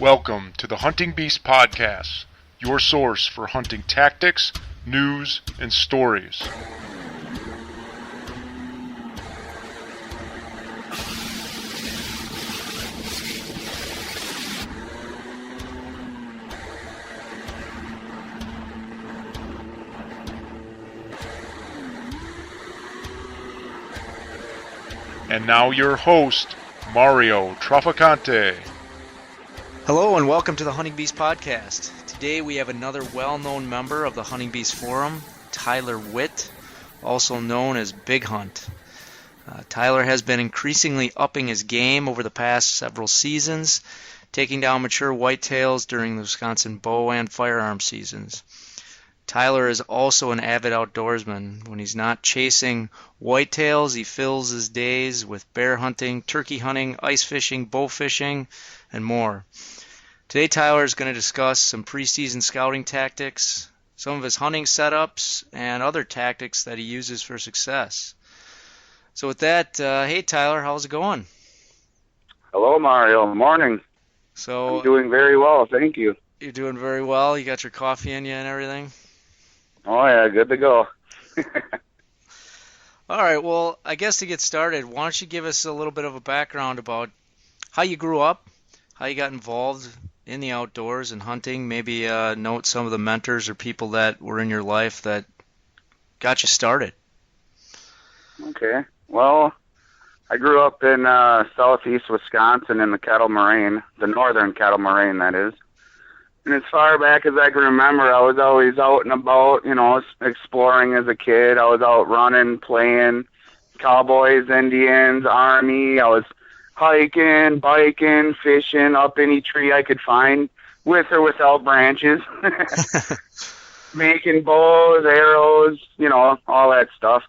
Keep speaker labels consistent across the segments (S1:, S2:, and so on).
S1: Welcome to the Hunting Beast Podcast, your source for hunting tactics, news, and stories. And now your host, Mario Traficante.
S2: Hello and welcome to the Hunting Beast Podcast. Today we have another well-known member of the Hunting Beast Forum, Tyler Whitt, also known as BigHunt. Tyler has been increasingly upping his game over the past several seasons, taking down mature whitetails during the Wisconsin bow and firearm seasons. Tyler is also an avid outdoorsman. When he's not chasing whitetails, he fills his days with bear hunting, turkey hunting, ice fishing, bow fishing, and more. Today, Tyler is going to discuss some preseason scouting tactics, some of his hunting setups, and other tactics that he uses for success. So with that, hey Tyler, how's it going?
S3: Hello, Mario. Morning.
S2: So
S3: I'm doing very well, thank you.
S2: You're doing very well. You got your coffee in you and everything?
S3: Oh yeah, good to go.
S2: All right, well, I guess to get started, why don't you give us a little bit of a background about how you grew up, how you got involved in the outdoors and hunting, maybe note some of the mentors or people that were in your life that got you started.
S3: Okay. Well, I grew up in southeast Wisconsin in the cattle moraine, the northern cattle moraine, that is. And as far back as I can remember, I was always out and about, exploring as a kid. I was out running, playing, cowboys, Indians, army. I was hiking, biking, fishing up any tree I could find, with or without branches. Making bows, arrows, all that stuff.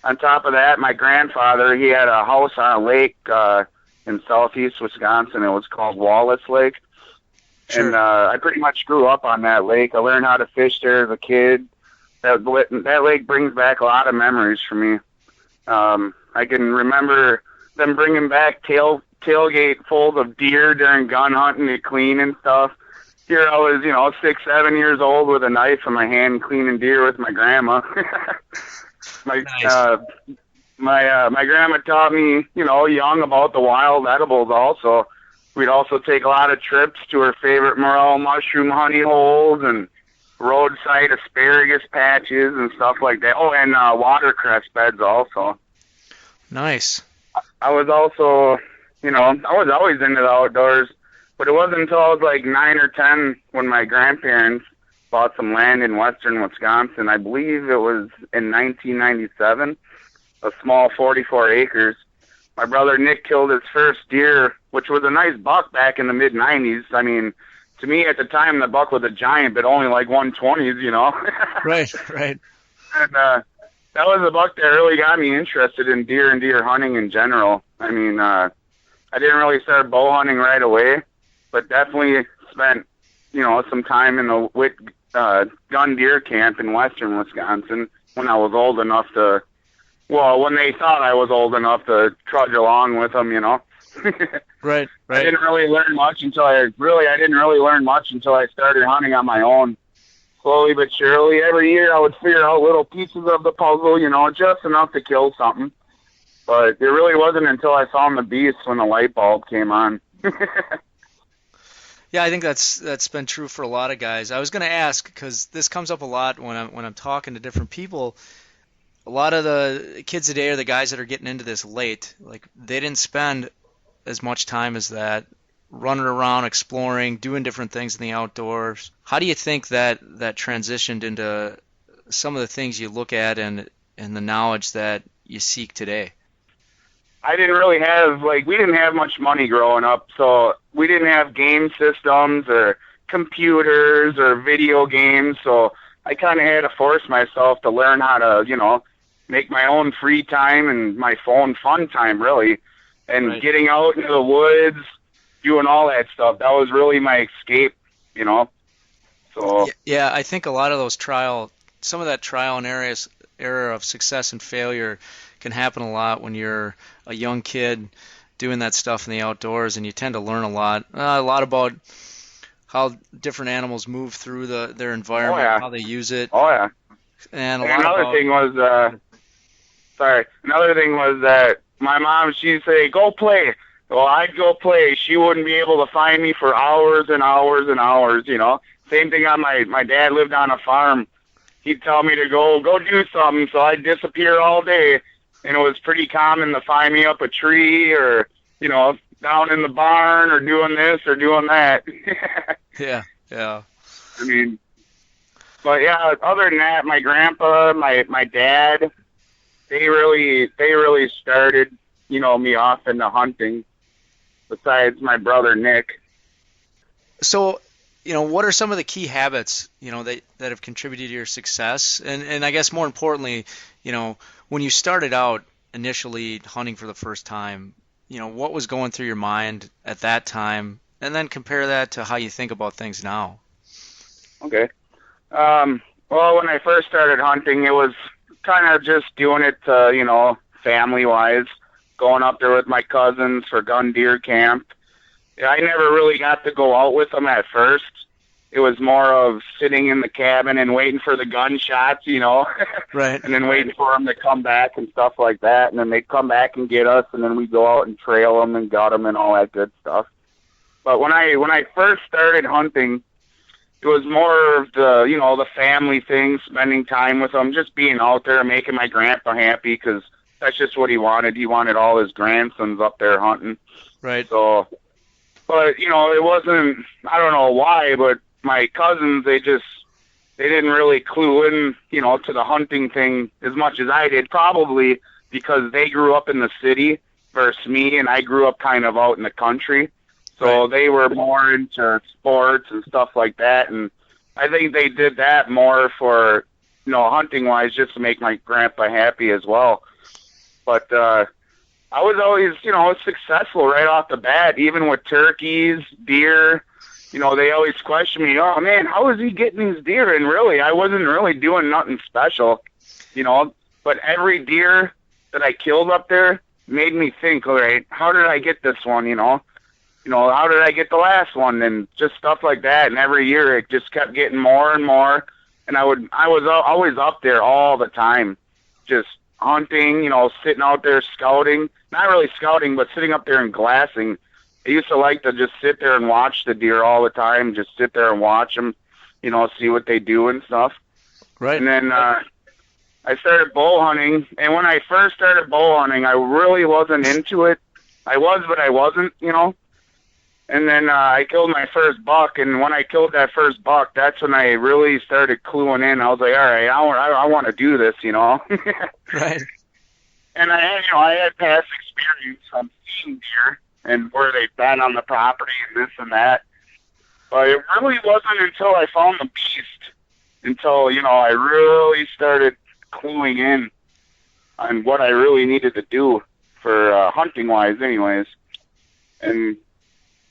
S3: On top of that, my grandfather, he had a house on a lake in southeast Wisconsin. It was called Wallace Lake.
S2: Sure.
S3: And I pretty much grew up on that lake. I learned how to fish there as a kid. That lake brings back a lot of memories for me. I can remember them bringing back tailgate fulls of deer during gun hunting to clean and stuff. Here I was, 6, 7 years old with a knife in my hand cleaning deer with my grandma.
S2: Nice.
S3: My grandma taught me, young about the wild edibles also. We'd also take a lot of trips to her favorite morel mushroom honey holes and roadside asparagus patches and stuff like that. Oh, and watercress beds also.
S2: Nice.
S3: I was also, I was always into the outdoors, but it wasn't until I was like 9 or 10 when my grandparents bought some land in western Wisconsin. I believe it was in 1997, a small 44 acres. My brother Nick killed his first deer, which was a nice buck back in the mid-'90s. I mean, to me at the time, the buck was a giant, but only like 120s,
S2: Right.
S3: And that was a buck that really got me interested in deer and deer hunting in general. I mean, I didn't really start bow hunting right away, but definitely spent, some time in the Whitt gun deer camp in western Wisconsin when I was old enough to, when they thought I was old enough to trudge along with them,
S2: Right.
S3: I didn't really learn much until I started hunting on my own. Slowly but surely, every year I would figure out little pieces of the puzzle, just enough to kill something. But it really wasn't until I found the beast when the light bulb came on.
S2: Yeah, I think that's been true for a lot of guys. I was going to ask because this comes up a lot when I'm talking to different people. A lot of the kids today are the guys that are getting into this late. Like they didn't spend as much time as that running around, exploring, doing different things in the outdoors. How do you think that transitioned into some of the things you look at and the knowledge that you seek today?
S3: I didn't really have, we didn't have much money growing up, so we didn't have game systems or computers or video games, so I kind of had to force myself to learn how to, make my own free time and my own fun time, really. And
S2: Right.
S3: Getting out into the woods, doing all that stuff, that was really my escape, So
S2: Yeah, I think a lot of those some of that trial and error of success and failure can happen a lot when you're a young kid doing that stuff in the outdoors, and you tend to learn a lot about how different animals move through their environment, how they use it.
S3: Oh yeah.
S2: And
S3: Another thing was that my mom, she'd say, "Go play." Well, I'd go play. She wouldn't be able to find me for hours and hours and hours, you know. Same thing on my dad lived on a farm. He'd tell me to go do something, so I'd disappear all day. And it was pretty common to find me up a tree or, you know, down in the barn or doing this or doing that.
S2: Yeah.
S3: I mean, but yeah, other than that, my grandpa, my dad, they really started, you know, me off into hunting, besides my brother Nick.
S2: So, you know, what are some of the key habits, you know, that have contributed to your success? And I guess more importantly, you know, when you started out initially hunting for the first time, you know, what was going through your mind at that time? And then compare that to how you think about things now.
S3: Okay. Well, when I first started hunting, it was kind of just doing it, you know, family-wise, going up there with my cousins for gun deer camp. I never really got to go out with them at first. It was more of sitting in the cabin and waiting for the gunshots, you know,
S2: right,
S3: and then waiting for them to come back and stuff like that. And then they'd come back and get us, and then we'd go out and trail them and gut them and all that good stuff. But when I first started hunting, it was more of the, you know, the family thing, spending time with them, just being out there, making my grandpa happy, because that's just what he wanted. He wanted all his grandsons up there hunting.
S2: Right.
S3: So, but, you know, it wasn't, I don't know why, but my cousins, they didn't really clue in, you know, to the hunting thing as much as I did, probably because they grew up in the city versus me, and I grew up kind of out in the country. So
S2: right.
S3: They were more into sports and stuff like that, and I think they did that more for, you know, hunting-wise, just to make my grandpa happy as well. But I was always, you know, successful right off the bat, even with turkeys, deer. You know, they always question me, "Oh, man, how is he getting these deer?" And really, I wasn't really doing nothing special, you know. But every deer that I killed up there made me think, all right, how did I get this one, you know? You know, how did I get the last one? And just stuff like that. And every year it just kept getting more and more. And I was always up there all the time, just hunting, you know, sitting out there scouting. Not really scouting, but sitting up there and glassing. I used to like to just sit there and watch the deer all the time, just sit there and watch them, you know, see what they do and stuff.
S2: Right.
S3: And then I started bow hunting. And when I first started bow hunting, I really wasn't into it. I was, but I wasn't, you know. And then I killed my first buck, and when I killed that first buck, that's when I really started cluing in. I was like, all right, I want to do this, you know.
S2: Right.
S3: And I had past experience from seeing deer and where they've been on the property and this and that. But it really wasn't until I found the beast, until, you know, I really started cluing in on what I really needed to do for hunting-wise anyways. And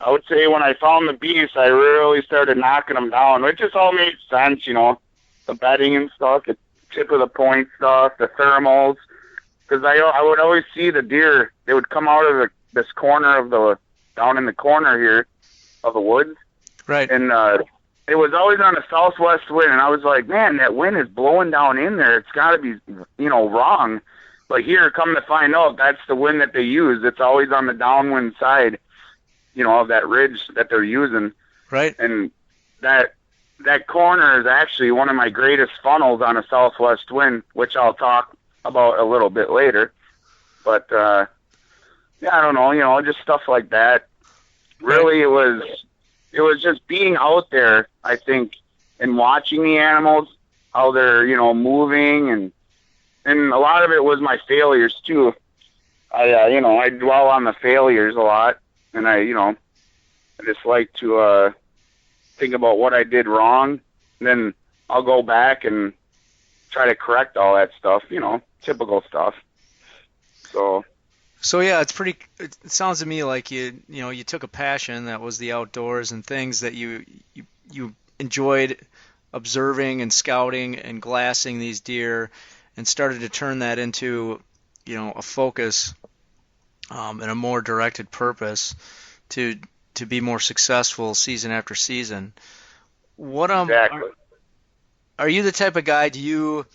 S3: I would say when I found the beast, I really started knocking them down. It just all made sense, you know, the bedding and stuff, the tip of the point stuff, the thermals. Because I would always see the deer. They would come out of this corner of down in the corner here of the woods.
S2: Right.
S3: And it was always on a southwest wind. And I was like, man, that wind is blowing down in there. It's got to be, you know, wrong. But here, come to find out, that's the wind that they use. It's always on the downwind side, you know, of that ridge that they're using.
S2: Right.
S3: And that corner is actually one of my greatest funnels on a southwest wind, which I'll talk about a little bit later. But yeah, I don't know, you know, just stuff like that. Really, it was just being out there, I think, and watching the animals, how they're, you know, moving, and a lot of it was my failures too. You know, I dwell on the failures a lot. And I just like to think about what I did wrong. And then I'll go back and try to correct all that stuff, you know, typical stuff. So
S2: yeah, it sounds to me like you took a passion that was the outdoors and things that you enjoyed observing and scouting and glassing these deer, and started to turn that into, you know, a focus and a more directed purpose to to be more successful season after season. What
S3: Exactly.
S2: are you the type of guy? Do you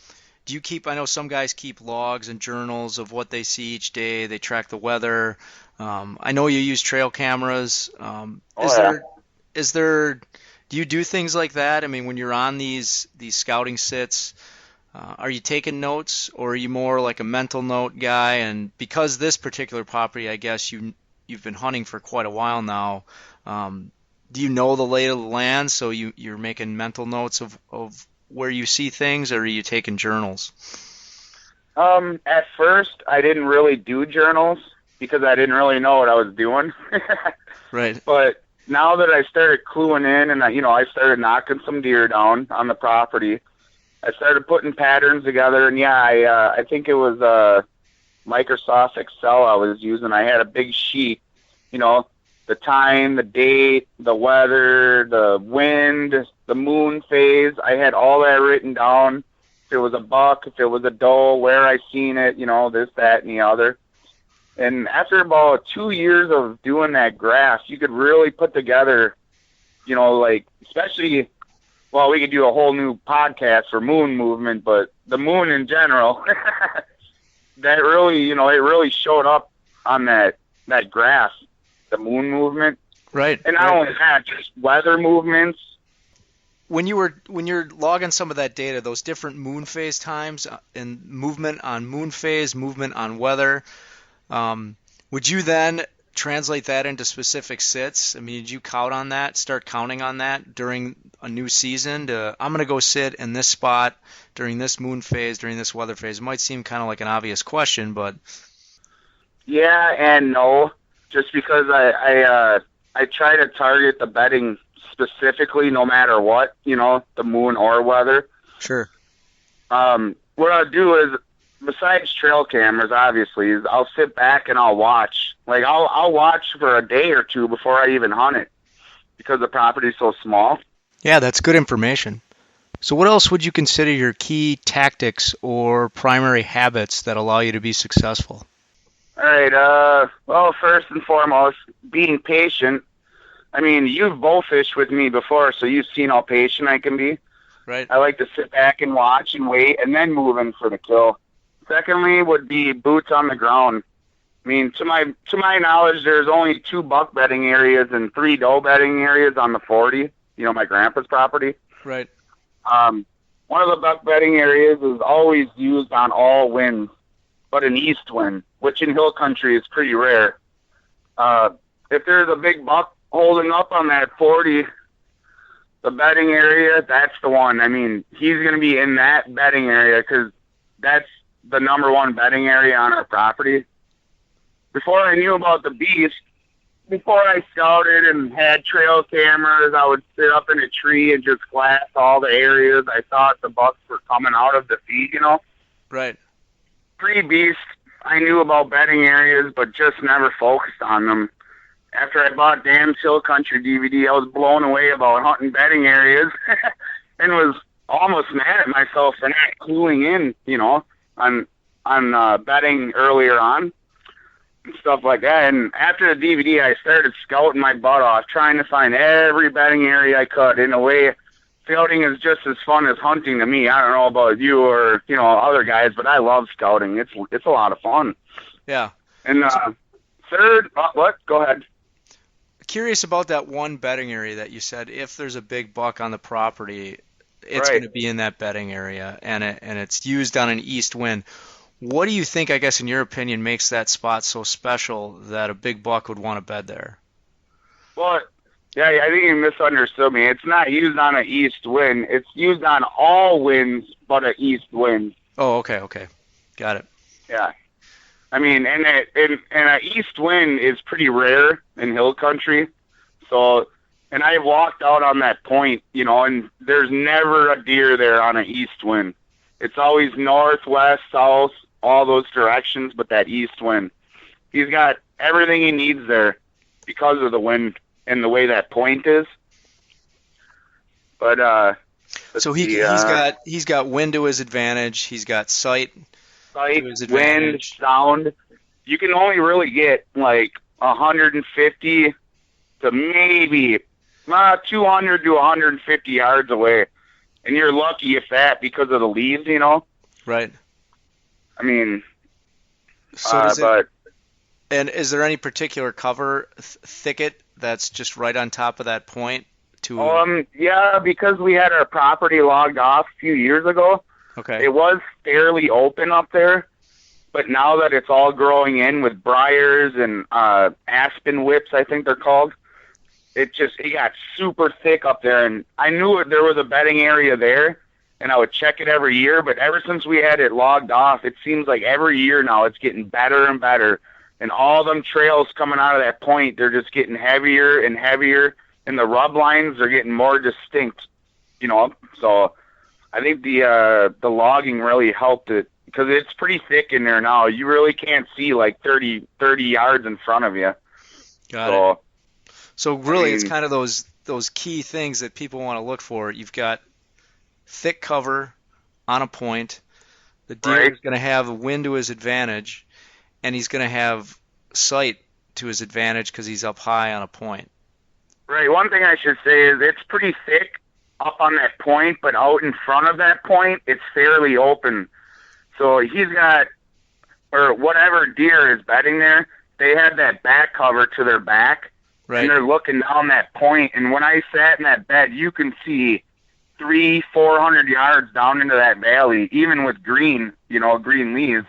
S2: keep? I know some guys keep logs and journals of what they see each day. They track the weather. I know you use trail cameras. Is there? Do you do things like that? I mean, when you're on these scouting sits, are you taking notes, or are you more like a mental note guy? And because this particular property, I guess you've been hunting for quite a while now. Do you know the lay of the land, so you're making mental notes of where you see things, or are you taking journals?
S3: At first, I didn't really do journals because I didn't really know what I was doing.
S2: Right.
S3: But now that I started cluing in and I started knocking some deer down on the property, I started putting patterns together. And yeah, I think it was Microsoft Excel I was using. I had a big sheet, the time, the date, the weather, the wind, the moon phase. I had all that written down. If it was a buck, if it was a doe, where I seen it, this, that, and the other. And after about 2 years of doing that graph, you could really put together, especially, well, we could do a whole new podcast for moon movement, but the moon in general, that really, it really showed up on that graph, the moon movement.
S2: Right.
S3: And not only that, just weather movements.
S2: When you're logging some of that data, those different moon phase times and movement on moon phase, movement on weather, would you then translate that into specific sits? I mean, did you start counting on that during a new season? I'm going to go sit in this spot during this moon phase, during this weather phase. It might seem kind of like an obvious question, but
S3: yeah and no. Just because I try to target the bedding specifically, no matter what, the moon or weather.
S2: Sure.
S3: What I'll do is, besides trail cameras, obviously, is I'll sit back and I'll watch. Like, I'll watch for a day or two before I even hunt it because the property's so small.
S2: Yeah, that's good information. So what else would you consider your key tactics or primary habits that allow you to be successful?
S3: All right. Well, first and foremost, being patient. I mean, you've bow fished with me before, so you've seen how patient I can be.
S2: Right.
S3: I like to sit back and watch and wait and then move in for the kill. Secondly would be boots on the ground. I mean, to my knowledge, there's only 2 buck bedding areas and 3 doe bedding areas on the 40, my grandpa's property.
S2: Right.
S3: One of the buck bedding areas is always used on all winds, but an east wind, which in hill country is pretty rare. If there's a big buck holding up on that 40, the bedding area, that's the one. I mean, he's going to be in that bedding area because that's the number 1 bedding area on our property. Before I knew about the beast, before I scouted and had trail cameras, I would sit up in a tree and just glass all the areas I thought the bucks were coming out of the feed,
S2: Right.
S3: Pre-beast, I knew about bedding areas, but just never focused on them. After I bought Damn Hill Country DVD, I was blown away about hunting bedding areas and was almost mad at myself for not cluing in, on bedding earlier on and stuff like that. And after the DVD, I started scouting my butt off, trying to find every bedding area I could. In a way, scouting is just as fun as hunting to me. I don't know about you or, other guys, but I love scouting. It's a lot of fun.
S2: Yeah.
S3: And third, what? Go ahead.
S2: Curious about that one bedding area that you said. If there's a big buck on the property, it's
S3: Right.
S2: going to be in that bedding area, and it's used on an east wind. What do you think, I guess, in your opinion, makes that spot so special that a big buck would want to bed there?
S3: Well, yeah, I think you misunderstood me. It's not used on an east wind. It's used on all winds but an east wind.
S2: Oh, okay. Got it.
S3: Yeah. I mean, and an east wind is pretty rare in hill country. So, and I walked out on that point, and there's never a deer there on an east wind. It's always north, west, south, all those directions, but that east wind. He's got everything he needs there because of the wind and the way that point is. But
S2: so he's got wind to his advantage. He's got sight to his
S3: wind,
S2: advantage.
S3: sound. You can only really get like 150 to maybe 200 to 150 yards away. And you're lucky if that, because of the leaves, you know?
S2: Right.
S3: I mean,
S2: So and is there any particular cover thicket that's just right on top of that point?
S3: Yeah, because we had our property logged off a few years ago.
S2: Okay.
S3: It was fairly open up there, but now that it's all growing in with briars and aspen whips, I think they're called, it got super thick up there, and I knew there was a bedding area there, and I would check it every year, but ever since we had it logged off, it seems like every year now it's getting better and better, and all them trails coming out of that point, they're just getting heavier and heavier, and the rub lines are getting more distinct, you know, so I think the logging really helped it, because it's pretty thick in there now. You really can't see like 30 yards in front of you.
S2: Got it. So really, it's kind of those key things that people want to look for. You've got thick cover on a point. The deer is going to have a wind to his advantage, and he's going to have sight to his advantage because he's up high on a point.
S3: Right. One thing I should say is it's pretty thick up on that point, but out in front of that point, it's fairly open. So he's got, or whatever deer is bedding there, they have that back cover to their back. Right. And they're looking down that point, and when I sat in that bed, you can see 300-400 yards down into that valley, even with green leaves.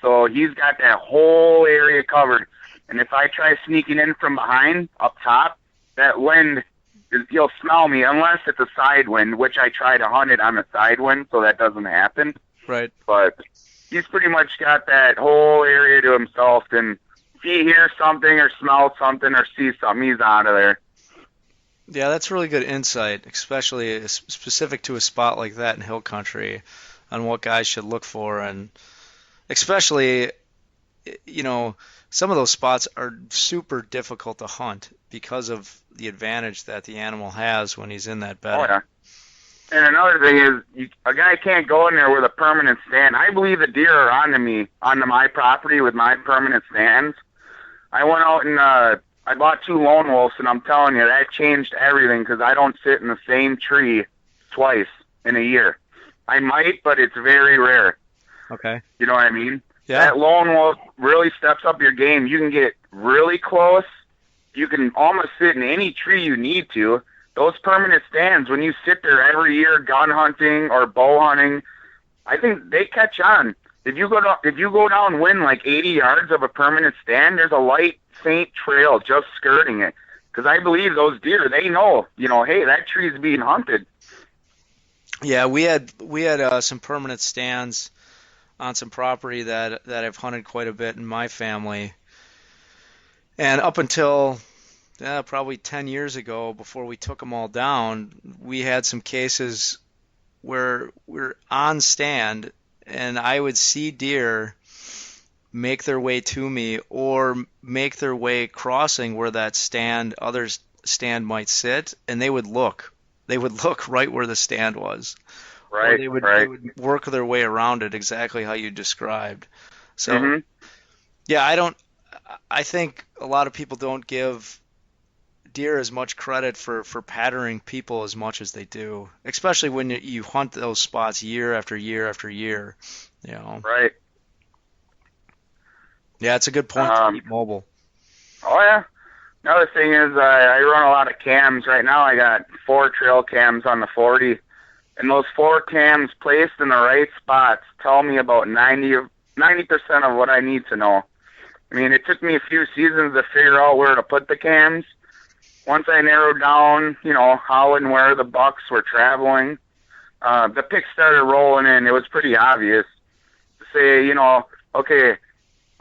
S3: So he's got that whole area covered. And if I try sneaking in from behind, up top, that wind, you'll smell me, unless it's a side wind, which I try to hunt it on a side wind, so that doesn't happen.
S2: Right.
S3: But he's pretty much got that whole area to himself, and if he hears something or smells something or sees something, he's out of there.
S2: Yeah, that's really good insight, especially specific to a spot like that in hill country, on what guys should look for, and especially, you know, some of those spots are super difficult to hunt because of the advantage that the animal has when he's in that bed.
S3: Oh, yeah. And another thing is, a guy can't go in there with a permanent stand. I believe the deer are onto my property with my permanent stands. I went out and I bought 2 lone wolves, and I'm telling you, that changed everything, because I don't sit in the same tree twice in a year. I might, but it's very rare.
S2: Okay.
S3: You know what I mean?
S2: Yeah.
S3: That lone wolf really steps up your game. You can get really close. You can almost sit in any tree you need to. Those permanent stands, when you sit there every year gun hunting or bow hunting, I think they catch on. If you go down wind like 80 yards of a permanent stand, there's a light, faint trail just skirting it. Because I believe those deer, they know, hey, that tree's being hunted.
S2: Yeah, we had some permanent stands on some property that I've hunted quite a bit in my family. And up until probably 10 years ago, before we took them all down, we had some cases where we're on stand, and I would see deer make their way to me or make their way crossing where that other stand might sit, and they would look. They would look right where the stand was.
S3: Right,
S2: or they would work their way around it exactly how you described. So, yeah, I think a lot of people don't give deer as much credit for patterning people as much as they do, especially when you hunt those spots year after year after year.
S3: Right.
S2: Yeah, it's a good point to keep mobile.
S3: Oh yeah. Another thing is I run a lot of cams right now. I got 4 trail cams on the 40, and those 4 cams placed in the right spots tell me about 90% of what I need to know. I mean, it took me a few seasons to figure out where to put the cams. Once I narrowed down, how and where the bucks were traveling, the pics started rolling in. It was pretty obvious. Say, okay,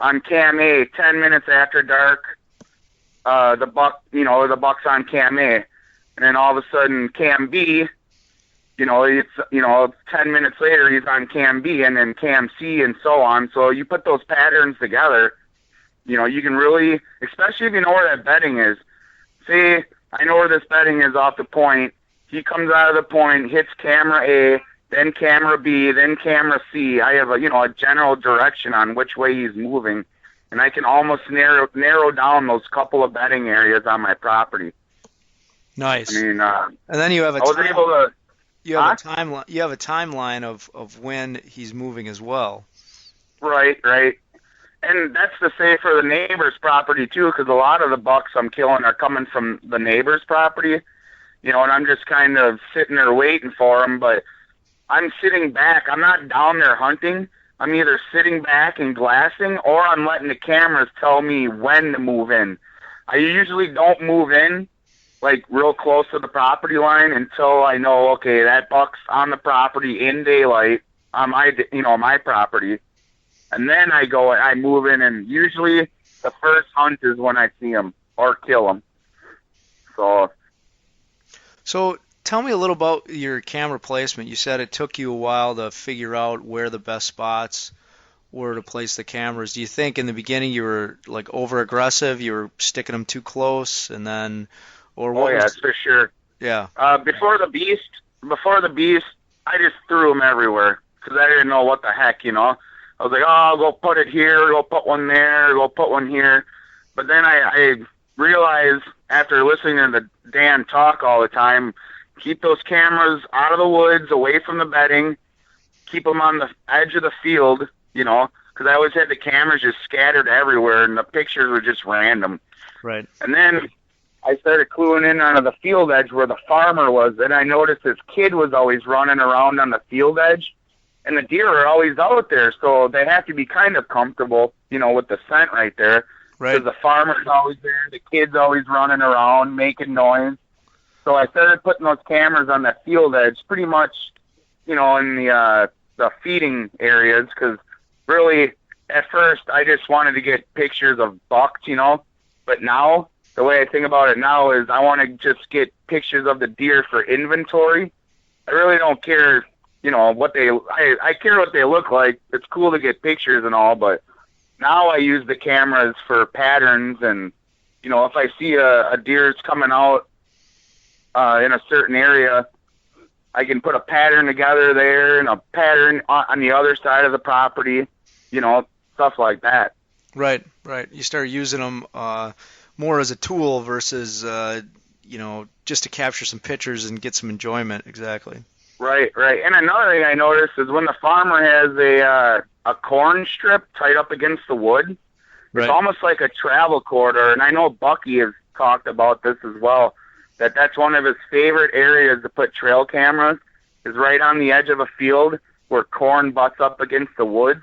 S3: on cam A, 10 minutes after dark, the buck's on cam A, and then all of a sudden cam B, it's 10 minutes later he's on cam B, and then cam C, and so on. So you put those patterns together, you can really, especially if you know where that bedding is. See, I know where this bedding is off the point. He comes out of the point, hits camera A, then camera B, then camera C. I have a general direction on which way he's moving. and I can almost narrow down those couple of bedding areas on my property.
S2: Nice.
S3: I mean,
S2: and then you have a
S3: I was able to.
S2: you have a timeline. You have a timeline of when he's moving as well.
S3: Right. And that's to say for the neighbor's property too, because a lot of the bucks I'm killing are coming from the neighbor's property, and I'm just kind of sitting there waiting for them. But I'm sitting back. I'm not down there hunting. I'm either sitting back and glassing, or I'm letting the cameras tell me when to move in. I usually don't move in like real close to the property line until I know, okay, that buck's on the property in daylight on my property. And then I move in, and usually the first hunt is when I see them or kill them.
S2: So tell me a little about your camera placement. You said it took you a while to figure out where the best spots were to place the cameras. Do you think in the beginning you were like over aggressive, you were sticking them too close, and then, or what?
S3: Oh yeah, that's for sure.
S2: Yeah.
S3: Before the beast, I just threw them everywhere because I didn't know what the heck, I was like, oh, I'll go put it here, go put one there, go put one here. But then I realized after listening to the Dan talk all the time, keep those cameras out of the woods, away from the bedding, keep them on the edge of the field, because I always had the cameras just scattered everywhere, and the pictures were just random.
S2: Right.
S3: And then I started cluing in onto the field edge where the farmer was, and I noticed this kid was always running around on the field edge. And the deer are always out there, so they have to be kind of comfortable, with the scent right there.
S2: Right.
S3: Because the farmer's always there, the kid's always running around, making noise. So I started putting those cameras on the field edge, pretty much, in the feeding areas. Because really, at first, I just wanted to get pictures of bucks, But now, the way I think about it now is I want to just get pictures of the deer for inventory. I really don't care. I care what they look like. It's cool to get pictures and all, but now I use the cameras for patterns, and, if I see a deer's coming out in a certain area, I can put a pattern together there and a pattern on the other side of the property, stuff like that.
S2: Right. You start using them more as a tool versus, just to capture some pictures and get some enjoyment. Exactly.
S3: Right. And another thing I noticed is when the farmer has a corn strip tied up against the wood,
S2: right.
S3: It's almost like a travel corridor. And I know Bucky has talked about this as well, that's one of his favorite areas to put trail cameras is right on the edge of a field where corn butts up against the woods.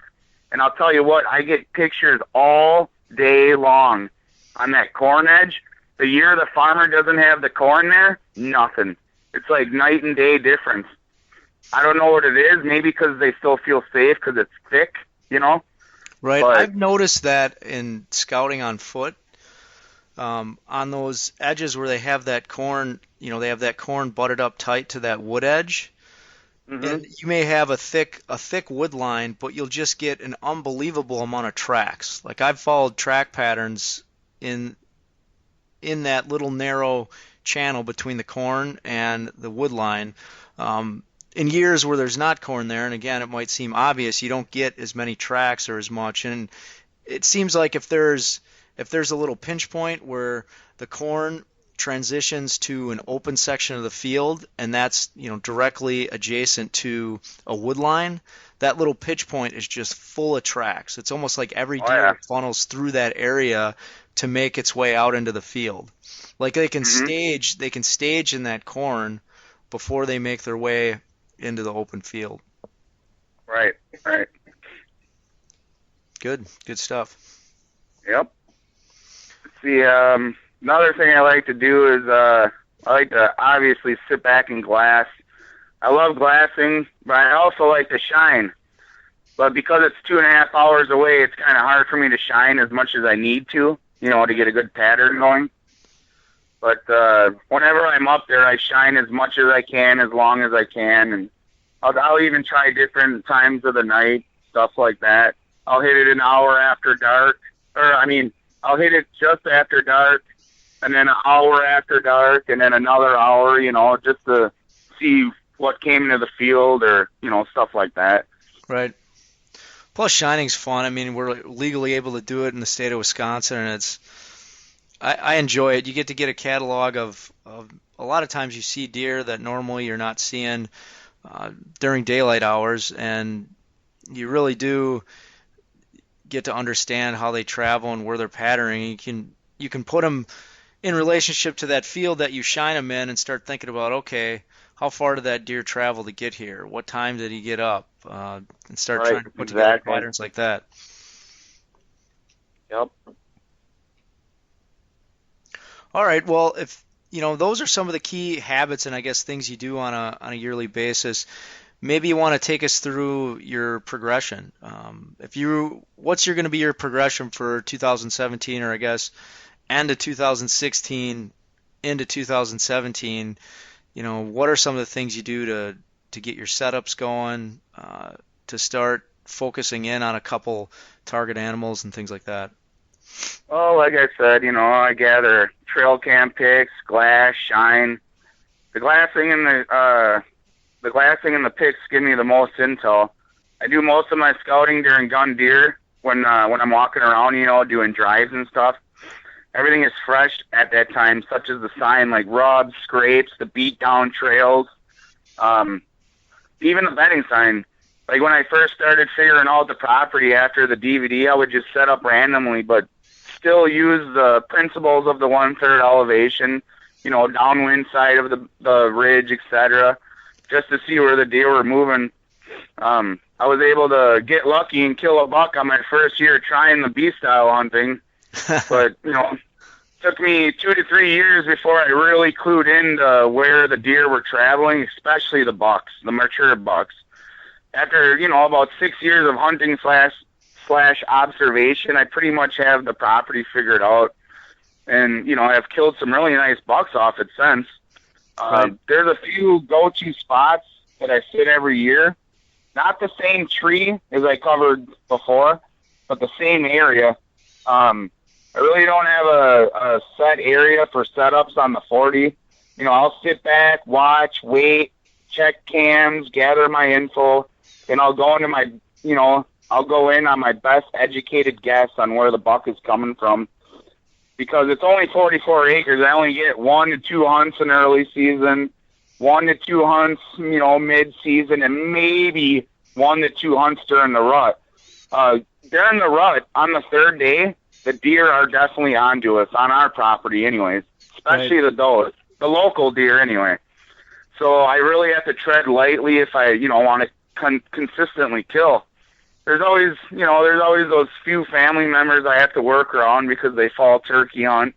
S3: And I'll tell you what, I get pictures all day long on that corn edge. The year the farmer doesn't have the corn there, nothing. It's like night and day difference. I don't know what it is. Maybe because they still feel safe because it's thick,
S2: Right.
S3: But
S2: I've noticed that in scouting on foot, on those edges where they have that corn, they have that corn butted up tight to that wood edge. Mm-hmm. And you may have a thick wood line, but you'll just get an unbelievable amount of tracks. Like I've followed track patterns in that little narrow channel between the corn and the wood line. In years where there's not corn there, and again, it might seem obvious, you don't get as many tracks or as much. And it seems like if there's a little pinch point where the corn transitions to an open section of the field, and that's directly adjacent to a wood line, that little pitch point is just full of tracks. It's almost like every deer funnels through that area to make its way out into the field. Like they can stage in that corn before they make their way into the open field.
S3: Right.
S2: Good stuff.
S3: Yep. See, another thing I like to do is I like to obviously sit back and glass. I love glassing, but I also like to shine. But because it's 2.5 hours away, it's kind of hard for me to shine as much as I need to, to get a good pattern going. But whenever I'm up there, I shine as much as I can, as long as I can, and I'll even try different times of the night, stuff like that. I'll hit it an hour after dark, I'll hit it just after dark, and then an hour after dark, and then another hour, just to see what came into the field or, stuff like that.
S2: Right. Plus, shining's fun. I mean, we're legally able to do it in the state of Wisconsin, and I enjoy it. You get a catalog of a lot of times you see deer that normally you're not seeing during daylight hours, and you really do get to understand how they travel and where they're patterning. You can put them in relationship to that field that you shine them in and start thinking about, okay, how far did that deer travel to get here? What time did he get up? And start trying to put together patterns like that.
S3: Yep.
S2: All right. Well, if those are some of the key habits and I guess things you do on a yearly basis. Maybe you want to take us through your progression. What's going to be your progression for 2017, or I guess end of 2016 into 2017? What are some of the things you do to get your setups going, to start focusing in on a couple target animals and things like that?
S3: Well, like I said, I gather trail cam pics, glass, shine. The glassing and the pics give me the most intel. I do most of my scouting during gun deer when I'm walking around, doing drives and stuff. Everything is fresh at that time, such as the sign, like rubs, scrapes, the beat down trails, even the bedding sign. Like when I first started figuring out the property after the DVD, I would just set up randomly, but still use the principles of the 1/3 elevation, downwind side of the ridge, etc., just to see where the deer were moving. I was able to get lucky and kill a buck on my first year trying the B-style hunting, but, took me 2 to 3 years before I really clued into where the deer were traveling, especially the bucks, the mature bucks. After, about 6 years of hunting slash observation, I pretty much have the property figured out. And, I've killed some really nice bucks off it since.
S2: Right.
S3: There's a few go-to spots that I sit every year. Not the same tree as I covered before, but the same area. I really don't have a set area for setups on the 40. I'll sit back, watch, wait, check cams, gather my info, and I'll go in on my best educated guess on where the buck is coming from. Because it's only 44 acres, I only get 1 to 2 hunts in early season, 1 to 2 hunts, mid-season, and maybe 1 to 2 hunts during the rut. During the rut, on the third day, the deer are definitely onto us, on our property anyways, especially the local deer anyway. So I really have to tread lightly if I, want to consistently kill. There's always those few family members I have to work around because they fall turkey hunt.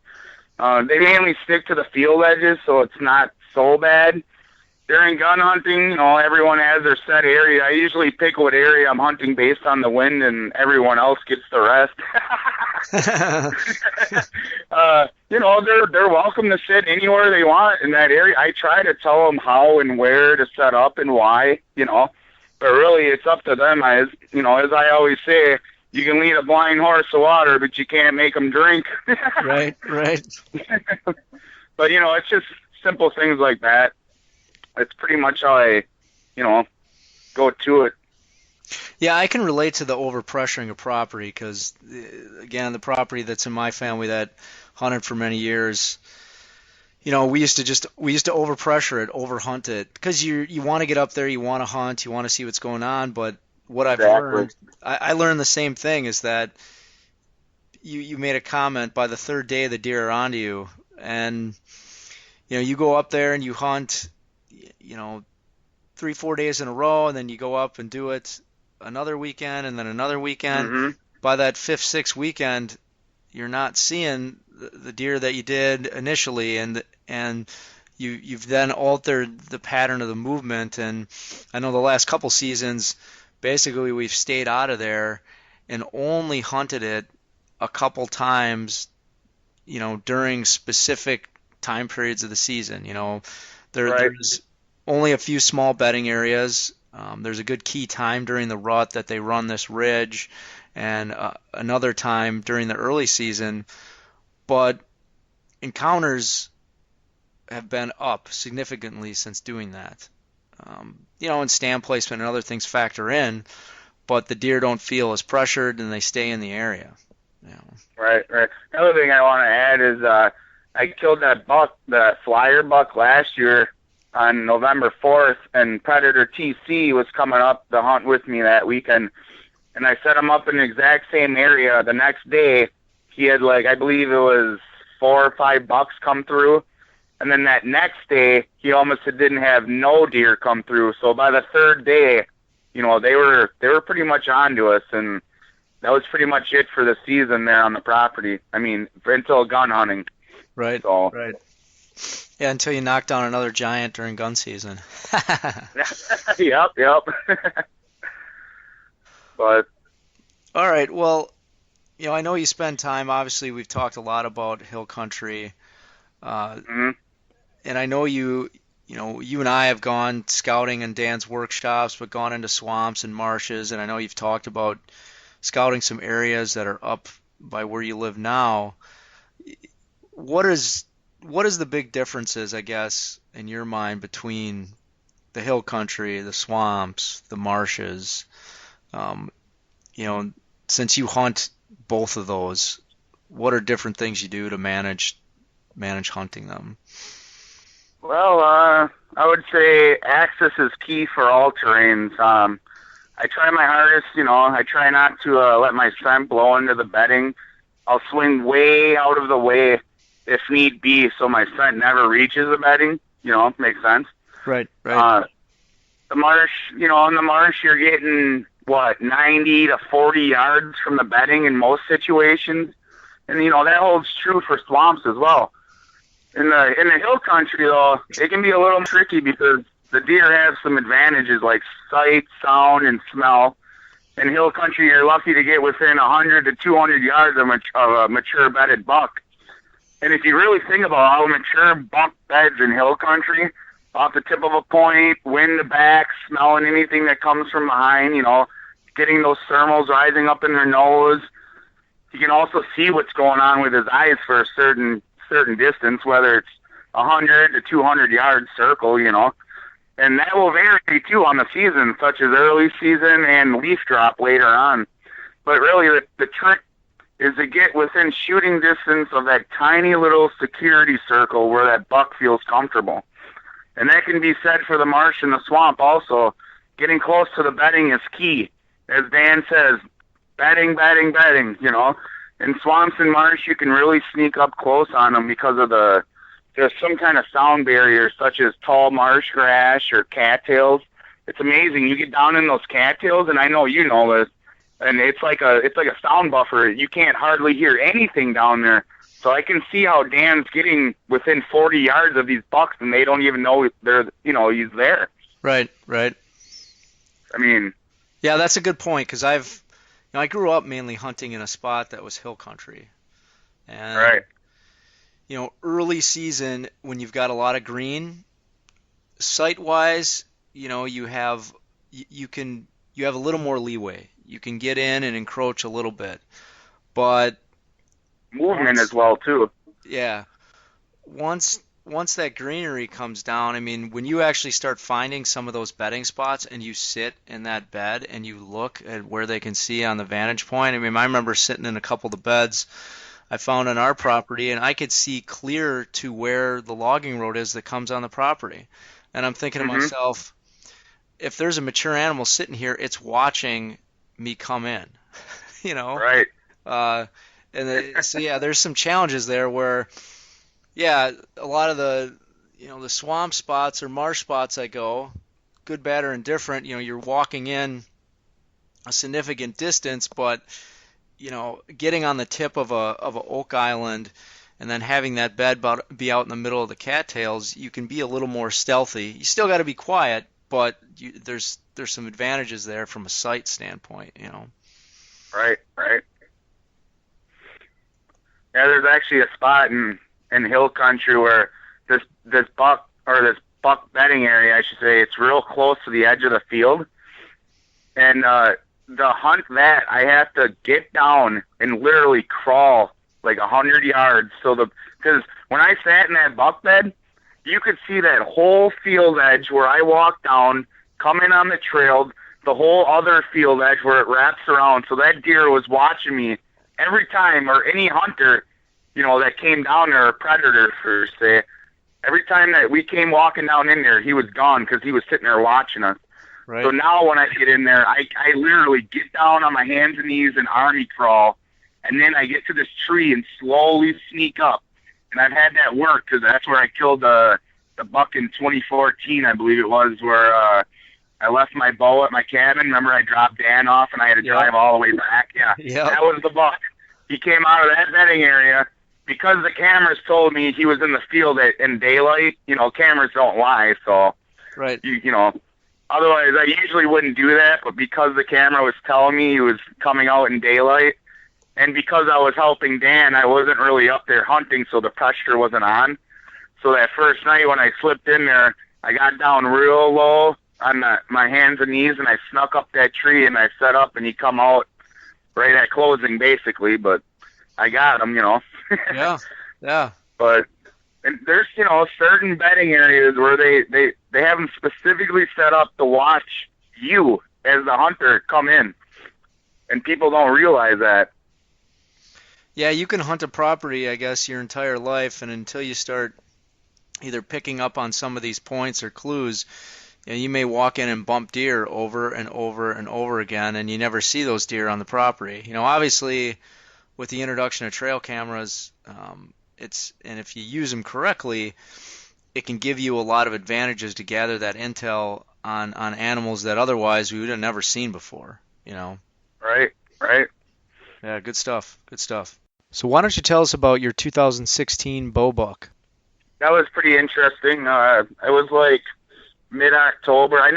S3: They mainly stick to the field edges, so it's not so bad. During gun hunting, everyone has their set area. I usually pick what area I'm hunting based on the wind, and everyone else gets the rest. They're welcome to sit anywhere they want in that area. I try to tell them how and where to set up and why, but really it's up to them. As I always say, you can lead a blind horse to water, but you can't make them drink.
S2: Right.
S3: But, it's just simple things like that. It's pretty much how I, go to it.
S2: Yeah, I can relate to the overpressuring of property because, again, the property that's in my family that hunted for many years, we used to overpressure it, overhunt it, because you want to get up there, you want to hunt, you want to see what's going on. But what I've learned, I learned the same thing, is that you made a comment, by the third day the deer are onto you, and you go up there and you hunt 3-4 days in a row, and then you go up and do it another weekend and then another weekend.
S3: Mm-hmm.
S2: By that 5th, 6th weekend, you're not seeing the deer that you did initially, and you've then altered the pattern of the movement. And I know the last couple seasons, basically we've stayed out of there and only hunted it a couple times, during specific time periods of the season. There's only a few small bedding areas. There's a good key time during the rut that they run this ridge, and another time during the early season. But encounters have been up significantly since doing that. And stand placement and other things factor in. but the deer don't feel as pressured and they stay in the area. You know.
S3: Right. The other thing I want to add is I killed that buck, the flyer buck last year on November 4th, and Predator TC was coming up to hunt with me that weekend, and I set him up in the exact same area. The next day, he had, like, I believe it was 4 or 5 bucks come through, and then that next day, he almost didn't have no deer come through. So by the third day, you know, they were pretty much on to us, and that was pretty much it for the season there on the property. I mean, until gun hunting.
S2: Right.
S3: So.
S2: Right. Yeah, until you knock down another giant during gun season.
S3: Yep. But.
S2: All right. Well, you know, I know you spend time. Obviously, we've talked a lot about hill country, and I know you and I have gone scouting in Dan's workshops, but gone into swamps and marshes, and I know you've talked about scouting some areas that are up by where you live now. What is the big differences, I guess, in your mind between the hill country, the swamps, the marshes? You know, since you hunt both of those, what are different things you do to manage hunting them?
S3: Well, I would say access is key for all terrains. I try my hardest, you know, I try not to let my scent blow into the bedding. I'll swing way out of the way if need be, so my scent never reaches the bedding. You know, makes sense.
S2: Right.
S3: The marsh, you know, in the marsh, you're getting, 90 to 40 yards from the bedding in most situations. And, you know, that holds true for swamps as well. In the hill country, though, it can be a little tricky because the deer have some advantages like sight, sound, and smell. In hill country, you're lucky to get within 100 to 200 yards of a mature bedded buck. And if you really think about how mature buck beds in hill country, off the tip of a point, wind the back, smelling anything that comes from behind, you know, getting those thermals rising up in their nose. You can also see what's going on with his eyes for a certain distance, whether it's 100 to 200 yard circle, you know. And that will vary, too, on the season, such as early season and leaf drop later on. But really, the trick is to get within shooting distance of that tiny little security circle where that buck feels comfortable. And that can be said for the marsh and the swamp also. Getting close to the bedding is key. As Dan says, bedding, you know. In swamps and marsh, you can really sneak up close on them because of there's some kind of sound barrier, such as tall marsh grass or cattails. It's amazing. You get down in those cattails, and I know you know this, and it's like a sound buffer. You can't hardly hear anything down there. So I can see how Dan's getting within 40 yards of these bucks, and they don't even know he's there.
S2: Right.
S3: I mean,
S2: yeah, that's a good point because I grew up mainly hunting in a spot that was hill country, and
S3: right.
S2: You know, early season when you've got a lot of green, sight-wise, you know, you have a little more leeway. You can get in and encroach a little bit, but
S3: movement as well too.
S2: Yeah, once that greenery comes down, I mean, when you actually start finding some of those bedding spots and you sit in that bed and you look at where they can see on the vantage point. I mean, I remember sitting in a couple of the beds I found on our property, and I could see clear to where the logging road is that comes on the property. And I'm thinking to myself, if there's a mature animal sitting here, it's watching me come in, you know?
S3: Right.
S2: So yeah, there's some challenges there where, yeah, a lot of the swamp spots or marsh spots I go, good, bad, or indifferent, you know, you're walking in a significant distance, but you know, getting on the tip of a oak island and then having that bed be out in the middle of the cattails, you can be a little more stealthy. You still got to be quiet, but there's some advantages there from a sight standpoint, you know.
S3: Right. Yeah, there's actually a spot in hill country where this buck bedding area, I should say, it's real close to the edge of the field, and to hunt that, I have to get down and literally crawl like 100 yards. Because when I sat in that buck bed, you could see that whole field edge where I walked down, come in on the trail the whole other field edge where it wraps around. So that deer was watching me every time, or any hunter, that came down there, a predator per se. Every time that we came walking down in there, he was gone because he was sitting there watching us.
S2: Right.
S3: So now when I get in there, I literally get down on my hands and knees and army crawl, and then I get to this tree and slowly sneak up. And I've had that work because that's where I killed the buck in 2014, I believe it was, where I left my bow at my cabin. Remember, I dropped Dan off and I had to drive all the way back? Yeah, That was the buck. He came out of that bedding area. Because the cameras told me he was in the field in daylight, cameras don't lie, so,
S2: right.
S3: Otherwise I usually wouldn't do that, but because the camera was telling me he was coming out in daylight, and because I was helping Dan, I wasn't really up there hunting, so the pressure wasn't on. So that first night when I slipped in there, I got down real low on my hands and knees, and I snuck up that tree, and I set up, and he come out right at closing, basically, but I got him,
S2: Yeah.
S3: But there's, certain bedding areas where they have them specifically set up to watch you as the hunter come in. And people don't realize that.
S2: Yeah, you can hunt a property, I guess, your entire life, and until you start either picking up on some of these points or clues, you may walk in and bump deer over and over and over again, and you never see those deer on the property. Obviously, with the introduction of trail cameras, and if you use them correctly, it can give you a lot of advantages to gather that intel on animals that otherwise we would have never seen before.
S3: Right.
S2: Yeah, good stuff. So why don't you tell us about your 2016 bow buck?
S3: That was pretty interesting. It was like mid-October. I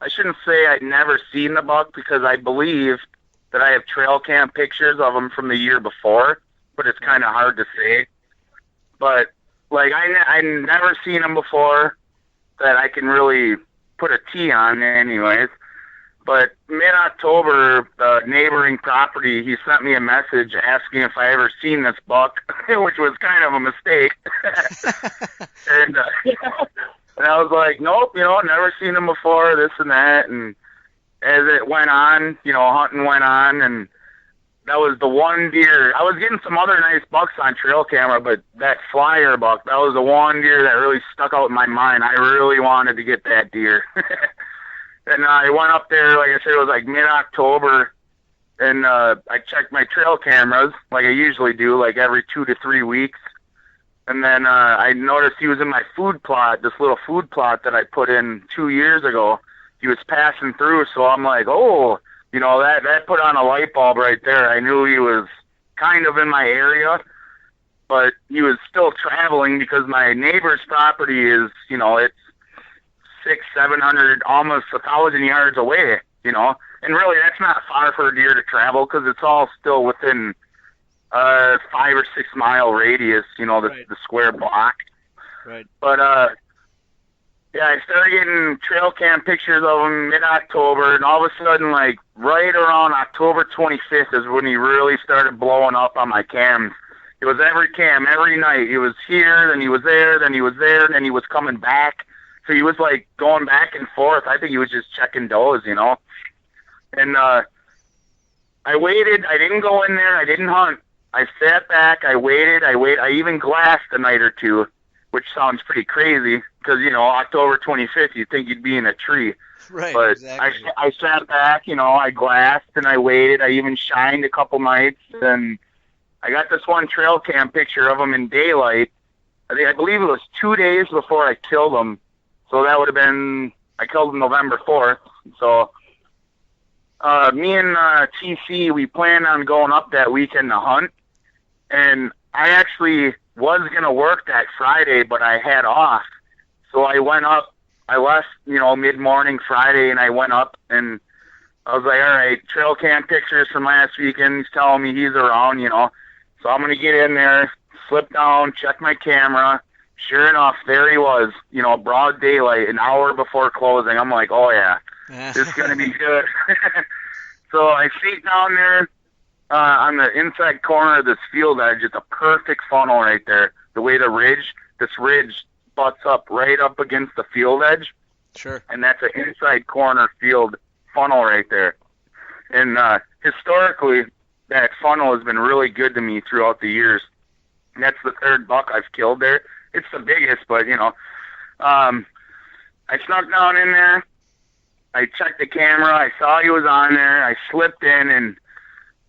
S3: shouldn't say I'd never seen the buck, because I believe that I have trail cam pictures of him from the year before, but it's kind of hard to say. But, I never seen him before that I can really put a T on anyways. But mid-October, the neighboring property, he sent me a message asking if I ever seen this buck, which was kind of a mistake. and I was like, nope, never seen him before, this and that. And as it went on, hunting went on, and that was the one deer. I was getting some other nice bucks on trail camera, but that flyer buck, that was the one deer that really stuck out in my mind. I really wanted to get that deer. And I went up there, like I said, it was like mid-October, and I checked my trail cameras, like I usually do, like every 2 to 3 weeks. And then I noticed he was in my food plot, this little food plot that I put in 2 years ago. He was passing through, so I'm like, oh, that put on a light bulb right there. I knew he was kind of in my area, but he was still traveling because my neighbor's property is, it's 600-700, almost 1,000 yards away, and really that's not far for a deer to travel because it's all still within 5 or 6 mile radius, the square block.
S2: Right.
S3: But yeah, I started getting trail cam pictures of him mid-October, and all of a sudden, like right around October 25th is when he really started blowing up on my cams. It was every cam, every night. He was here, then he was there, then he was there, and then he was coming back. So he was like going back and forth. I think he was just checking does, And I waited. I didn't go in there. I didn't hunt. I sat back. I waited. I even glassed a night or two, which sounds pretty crazy because, October 25th, you'd think you'd be in a tree.
S2: Right,
S3: but
S2: exactly.
S3: I sat back, I glassed and I waited. I even shined a couple nights, and I got this one trail cam picture of him in daylight. I believe it was 2 days before I killed him. So that would have been, I killed him November 4th. So me and TC, we planned on going up that weekend to hunt. And I actually was going to work that Friday, but I had off. So I went up. I left, mid-morning Friday, and I went up, and I was like, all right, trail cam pictures from last weekend. He's telling me he's around, So I'm going to get in there, slip down, check my camera. Sure enough, there he was, broad daylight, an hour before closing. I'm like, oh, yeah, this is going to be good. So I sit down there on the inside corner of this field edge. It's a perfect funnel right there. The way this ridge butts up right up against the field edge.
S2: Sure.
S3: And that's an inside corner field funnel right there. And historically, that funnel has been really good to me throughout the years. And that's the third buck I've killed there. It's the biggest, but, I snuck down in there. I checked the camera. I saw he was on there. I slipped in, and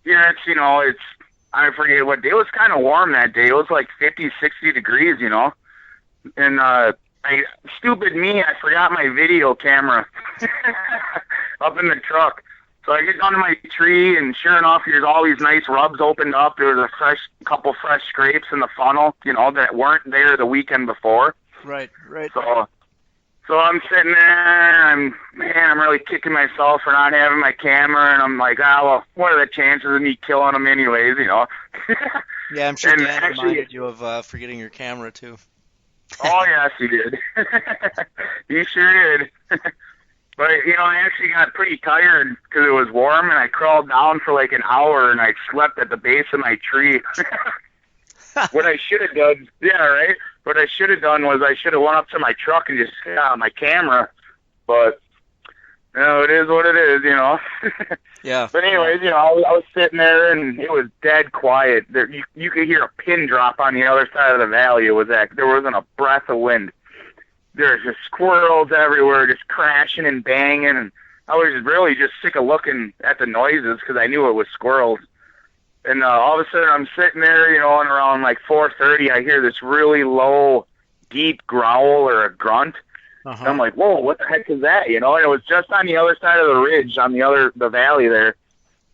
S3: I forget what day. It was kind of warm that day. It was like 50, 60 degrees, And stupid me, I forgot my video camera up in the truck. So I get down to my tree, and sure enough, there's all these nice rubs opened up. There was a couple fresh scrapes in the funnel, that weren't there the weekend before.
S2: Right.
S3: So I'm sitting there, and I'm really kicking myself for not having my camera, and I'm like, what are the chances of me killing them anyways,
S2: Yeah, I'm sure Dan
S3: actually
S2: reminded you of forgetting your camera, too.
S3: Oh, yes, he did. He sure did. But, I actually got pretty tired because it was warm, and I crawled down for like an hour, and I slept at the base of my tree. What I should have done, what I should have done was I should have went up to my truck and just got out my camera. But, it is what it is,
S2: Yeah.
S3: But anyways, I was sitting there, and it was dead quiet. You could hear a pin drop on the other side of the valley. There wasn't a breath of wind. There's just squirrels everywhere, just crashing and banging, and I was really just sick of looking at the noises because I knew it was squirrels. And all of a sudden, I'm sitting there, and around like 4:30, I hear this really low, deep growl or a grunt.
S2: Uh-huh.
S3: And I'm like, whoa, what the heck is that? And it was just on the other side of the ridge, on the valley there.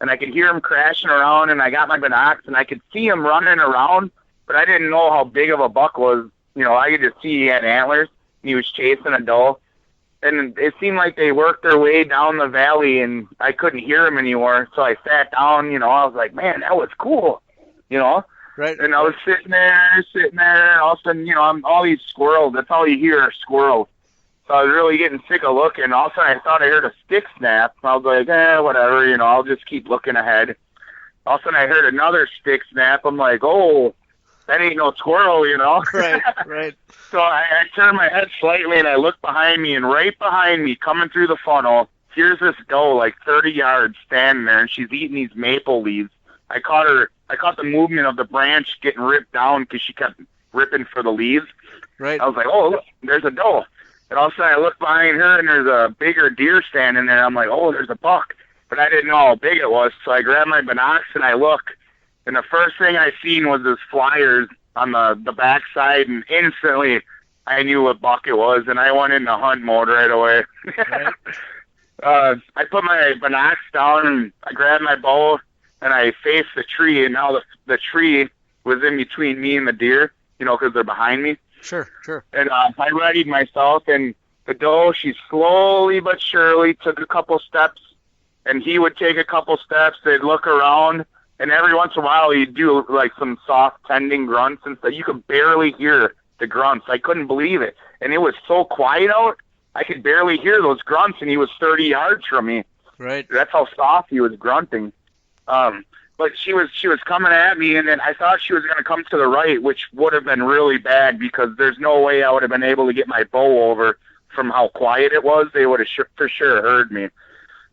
S3: And I could hear him crashing around, and I got my binocs, and I could see him running around, but I didn't know how big of a buck was. I could just see he had antlers, and he was chasing a doe. And it seemed like they worked their way down the valley, and I couldn't hear him anymore. So I sat down, I was like, man, that was cool,
S2: Right.
S3: And I was sitting there, and all of a sudden, all these squirrels, that's all you hear are squirrels. So I was really getting sick of looking. All of a sudden, I thought I heard a stick snap. I was like, whatever, I'll just keep looking ahead. All of a sudden, I heard another stick snap. I'm like, oh, that ain't no squirrel,
S2: Right.
S3: So I turned my head slightly, and I looked behind me, and right behind me, coming through the funnel, here's this doe like 30 yards standing there, and she's eating these maple leaves. I caught the movement of the branch getting ripped down because she kept ripping for the leaves.
S2: Right.
S3: I was like, oh, look, there's a doe. And all of a sudden, I look behind her, and there's a bigger deer standing there. I'm like, oh, there's a buck. But I didn't know how big it was, so I grabbed my binocs, and I look. And the first thing I seen was this flyers on the backside, and instantly I knew what buck it was, and I went into hunt mode right away.
S2: Right.
S3: I put my binocs down, and I grabbed my bow, and I faced the tree, and now the tree was in between me and the deer, because they're behind me.
S2: Sure.
S3: And I readied myself, and the doe, she slowly but surely took a couple steps, and he would take a couple steps. They'd look around, and every once in a while he'd do like some soft tending grunts and stuff. You could barely hear the grunts. I couldn't believe it. And it was so quiet out, I could barely hear those grunts, and he was 30 yards from me.
S2: Right.
S3: That's how soft he was grunting. But she was coming at me, and then I thought she was going to come to the right, which would have been really bad because there's no way I would have been able to get my bow over from how quiet it was. They would have for sure heard me.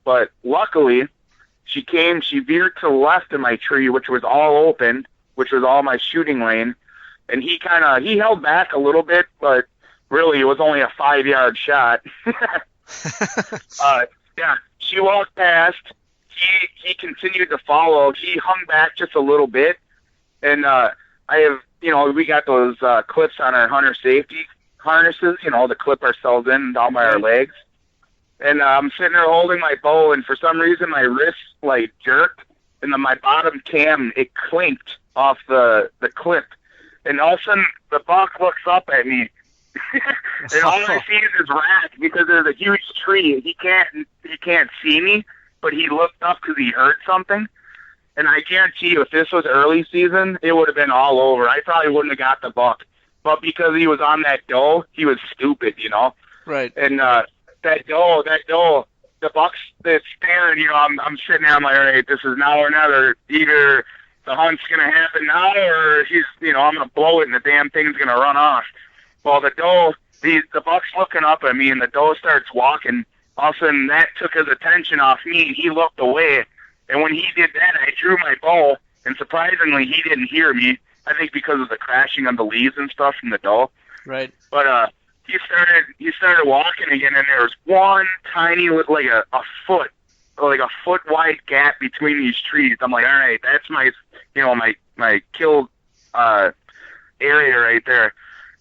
S3: But luckily, she veered to the left of my tree, which was all open, which was all my shooting lane. And he held back a little bit, but really it was only a 5-yard shot. She walked past. He continued to follow. He hung back just a little bit. And we got those clips on our hunter safety harnesses, to clip ourselves in down by our legs. And I'm sitting there holding my bow, and for some reason my wrist jerked, and then my bottom cam, it clinked off the clip. And all of a sudden the buck looks up at me. And all I see is his rack because there's a huge tree. He can't see me, but he looked up because he heard something. And I guarantee you, if this was early season, it would have been all over. I probably wouldn't have got the buck. But because he was on that doe, he was stupid,
S2: Right.
S3: And that doe, the buck's that's staring, I'm sitting there, I'm like, all right, this is now or never. Either the hunt's going to happen now or I'm going to blow it and the damn thing's going to run off. Well, the doe, the buck's looking up at me, and the doe starts walking. All of a sudden, that took his attention off me, and he looked away. And when he did that, I drew my bow, and surprisingly, he didn't hear me. I think because of the crashing of the leaves and stuff from the doe.
S2: Right.
S3: But he started walking again, and there was one tiny, like a foot wide gap between these trees. I'm like, all right, that's my kill area right there.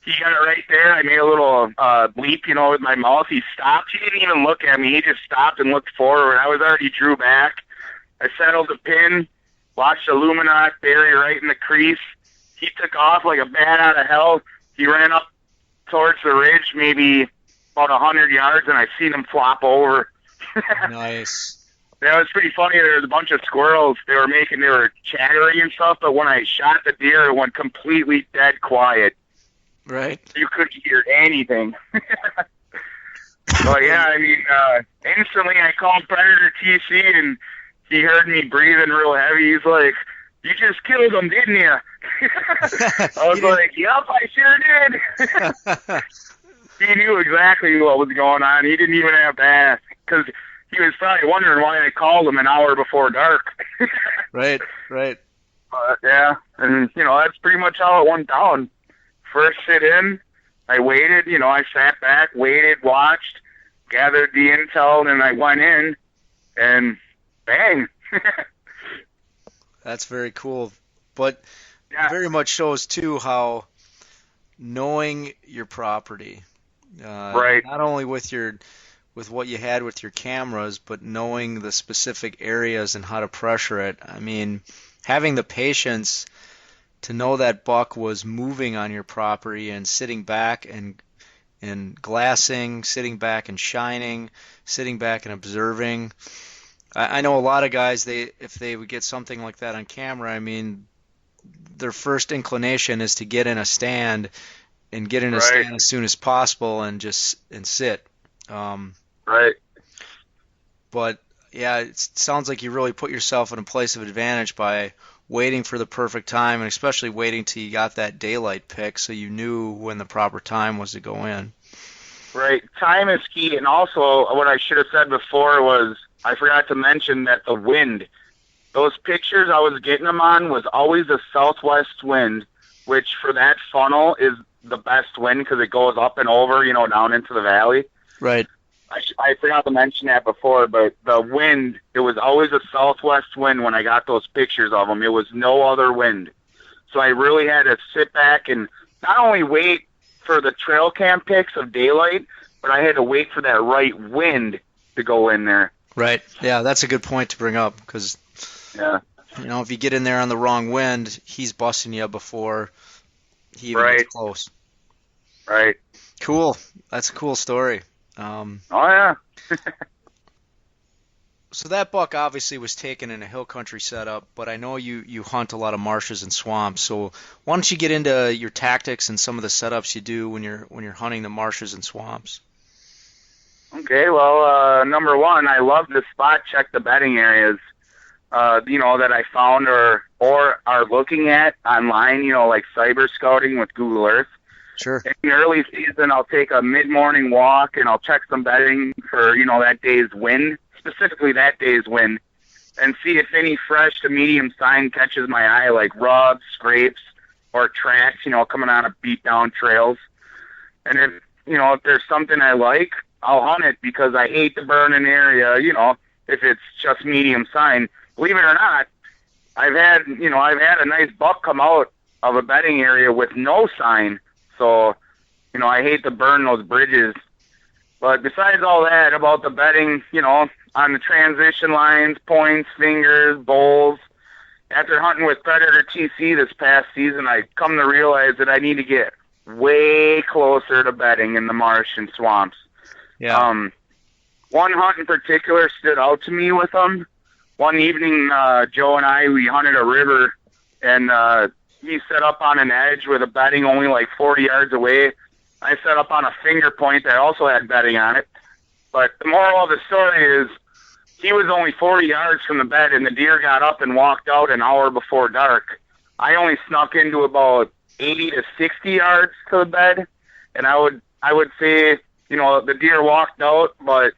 S3: He got it right there. I made a little bleep, with my mouth. He stopped. He didn't even look at me. He just stopped and looked forward. I was already drew back. I settled the pin, watched the luminok bury right in the crease. He took off like a bat out of hell. He ran up towards the ridge, maybe about 100 yards, and I seen him flop over.
S2: Nice.
S3: That was pretty funny. There was a bunch of squirrels. They were chattering and stuff, but when I shot the deer, it went completely dead quiet.
S2: Right.
S3: You couldn't hear anything. So, yeah, instantly I called Predator TC, and he heard me breathing real heavy. He's like, "You just killed him, didn't you?" I was like, "Yep, I sure did." He knew exactly what was going on. He didn't even have to ask, because he was probably wondering why I called him an hour before dark.
S2: Right.
S3: Yeah, and, that's pretty much how it went down. First sit in, I waited, I sat back, waited, watched, gathered the intel, and then I went in, and bang.
S2: That's very cool. But
S3: Yeah.
S2: very much shows, too, how knowing your property,
S3: Right.
S2: not only with what you had with your cameras, but knowing the specific areas and how to pressure it. I mean, having the patience to know that buck was moving on your property and sitting back and glassing, sitting back and shining, sitting back and observing. I know a lot of guys, if they would get something like that on camera, I mean, their first inclination is to get in a stand and get in a stand as soon as possible and sit.
S3: Right.
S2: But yeah, it sounds like you really put yourself in a place of advantage by waiting for the perfect time, and especially waiting till you got that daylight pick so you knew when the proper time was to go in.
S3: Right. Time is key, and also what I should have said before was I forgot to mention that the wind, those pictures I was getting them on was always a southwest wind, which for that funnel is the best wind because it goes up and over, down into the valley.
S2: Right.
S3: I forgot to mention that before, but the wind, it was always a southwest wind when I got those pictures of them. It was no other wind. So I really had to sit back and not only wait for the trail cam pics of daylight, but I had to wait for that right wind to go in there.
S2: Right. Yeah, that's a good point to bring up because, if you get in there on the wrong wind, he's busting you before he even gets close.
S3: Right.
S2: Cool. That's a cool story.
S3: Oh, yeah.
S2: So that buck obviously was taken in a hill country setup, but I know you hunt a lot of marshes and swamps. So why don't you get into your tactics and some of the setups you do when you're hunting the marshes and swamps?
S3: Okay, well, number one, I love to spot check the bedding areas, that I found or are looking at online, like cyber scouting with Google Earth.
S2: Sure.
S3: In the early season, I'll take a mid-morning walk and I'll check some bedding for, that day's wind, specifically that day's wind, and see if any fresh to medium sign catches my eye, like rubs, scrapes, or tracks, coming on of beat-down trails. And if there's something I like, I'll hunt it because I hate to burn an area, if it's just medium sign. Believe it or not, I've had a nice buck come out of a bedding area with no sign. So, I hate to burn those bridges. But besides all that about the bedding, on the transition lines, points, fingers, bowls, after hunting with Predator TC this past season, I come to realize that I need to get way closer to bedding in the marsh and swamps.
S2: Yeah.
S3: One hunt in particular stood out to me with them. One evening, Joe and I, we hunted a river, and he set up on an edge with a bedding only like 40 yards away. I set up on a finger point that also had bedding on it. But the moral of the story is he was only 40 yards from the bed, and the deer got up and walked out an hour before dark. I only snuck into about 80 to 60 yards to the bed, and I would I would say, the deer walked out, but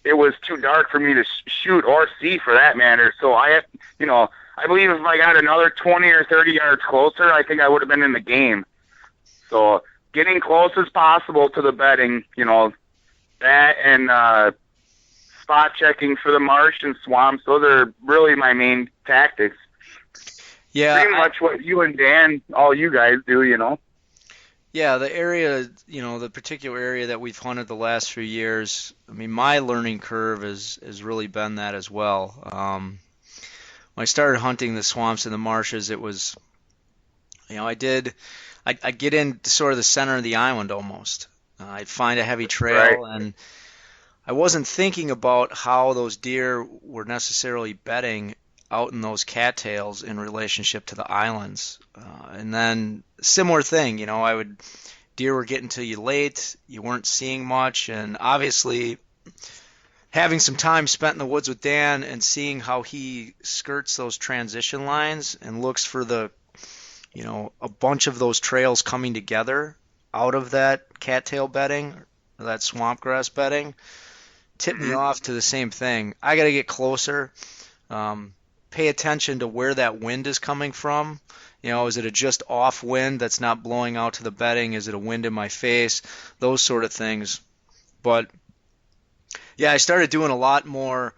S3: it was too dark for me to shoot or see for that matter. So I believe if I got another 20 or 30 yards closer, I think I would have been in the game. So getting close as possible to the bedding, that and spot checking for the marsh and swamps, those are really my main tactics.
S2: Yeah.
S3: Pretty much what you and Dan, all you guys do,
S2: Yeah, the area, the particular area that we've hunted the last few years, I mean, my learning curve has really been that as well. When I started hunting the swamps and the marshes, it was, I'd get into sort of the center of the island almost. I'd find a heavy trail,
S3: Right.
S2: and I wasn't thinking about how those deer were necessarily bedding out in those cattails in relationship to the islands. And then similar thing, deer were getting to you late, you weren't seeing much, and obviously having some time spent in the woods with Dan and seeing how he skirts those transition lines and looks for a bunch of those trails coming together out of that cattail bedding or that swamp grass bedding, tipped me off to the same thing. I got to get closer. Pay attention to where that wind is coming from. Is it a just off wind that's not blowing out to the bedding? Is it a wind in my face? Those sort of things. But yeah, I started doing a lot more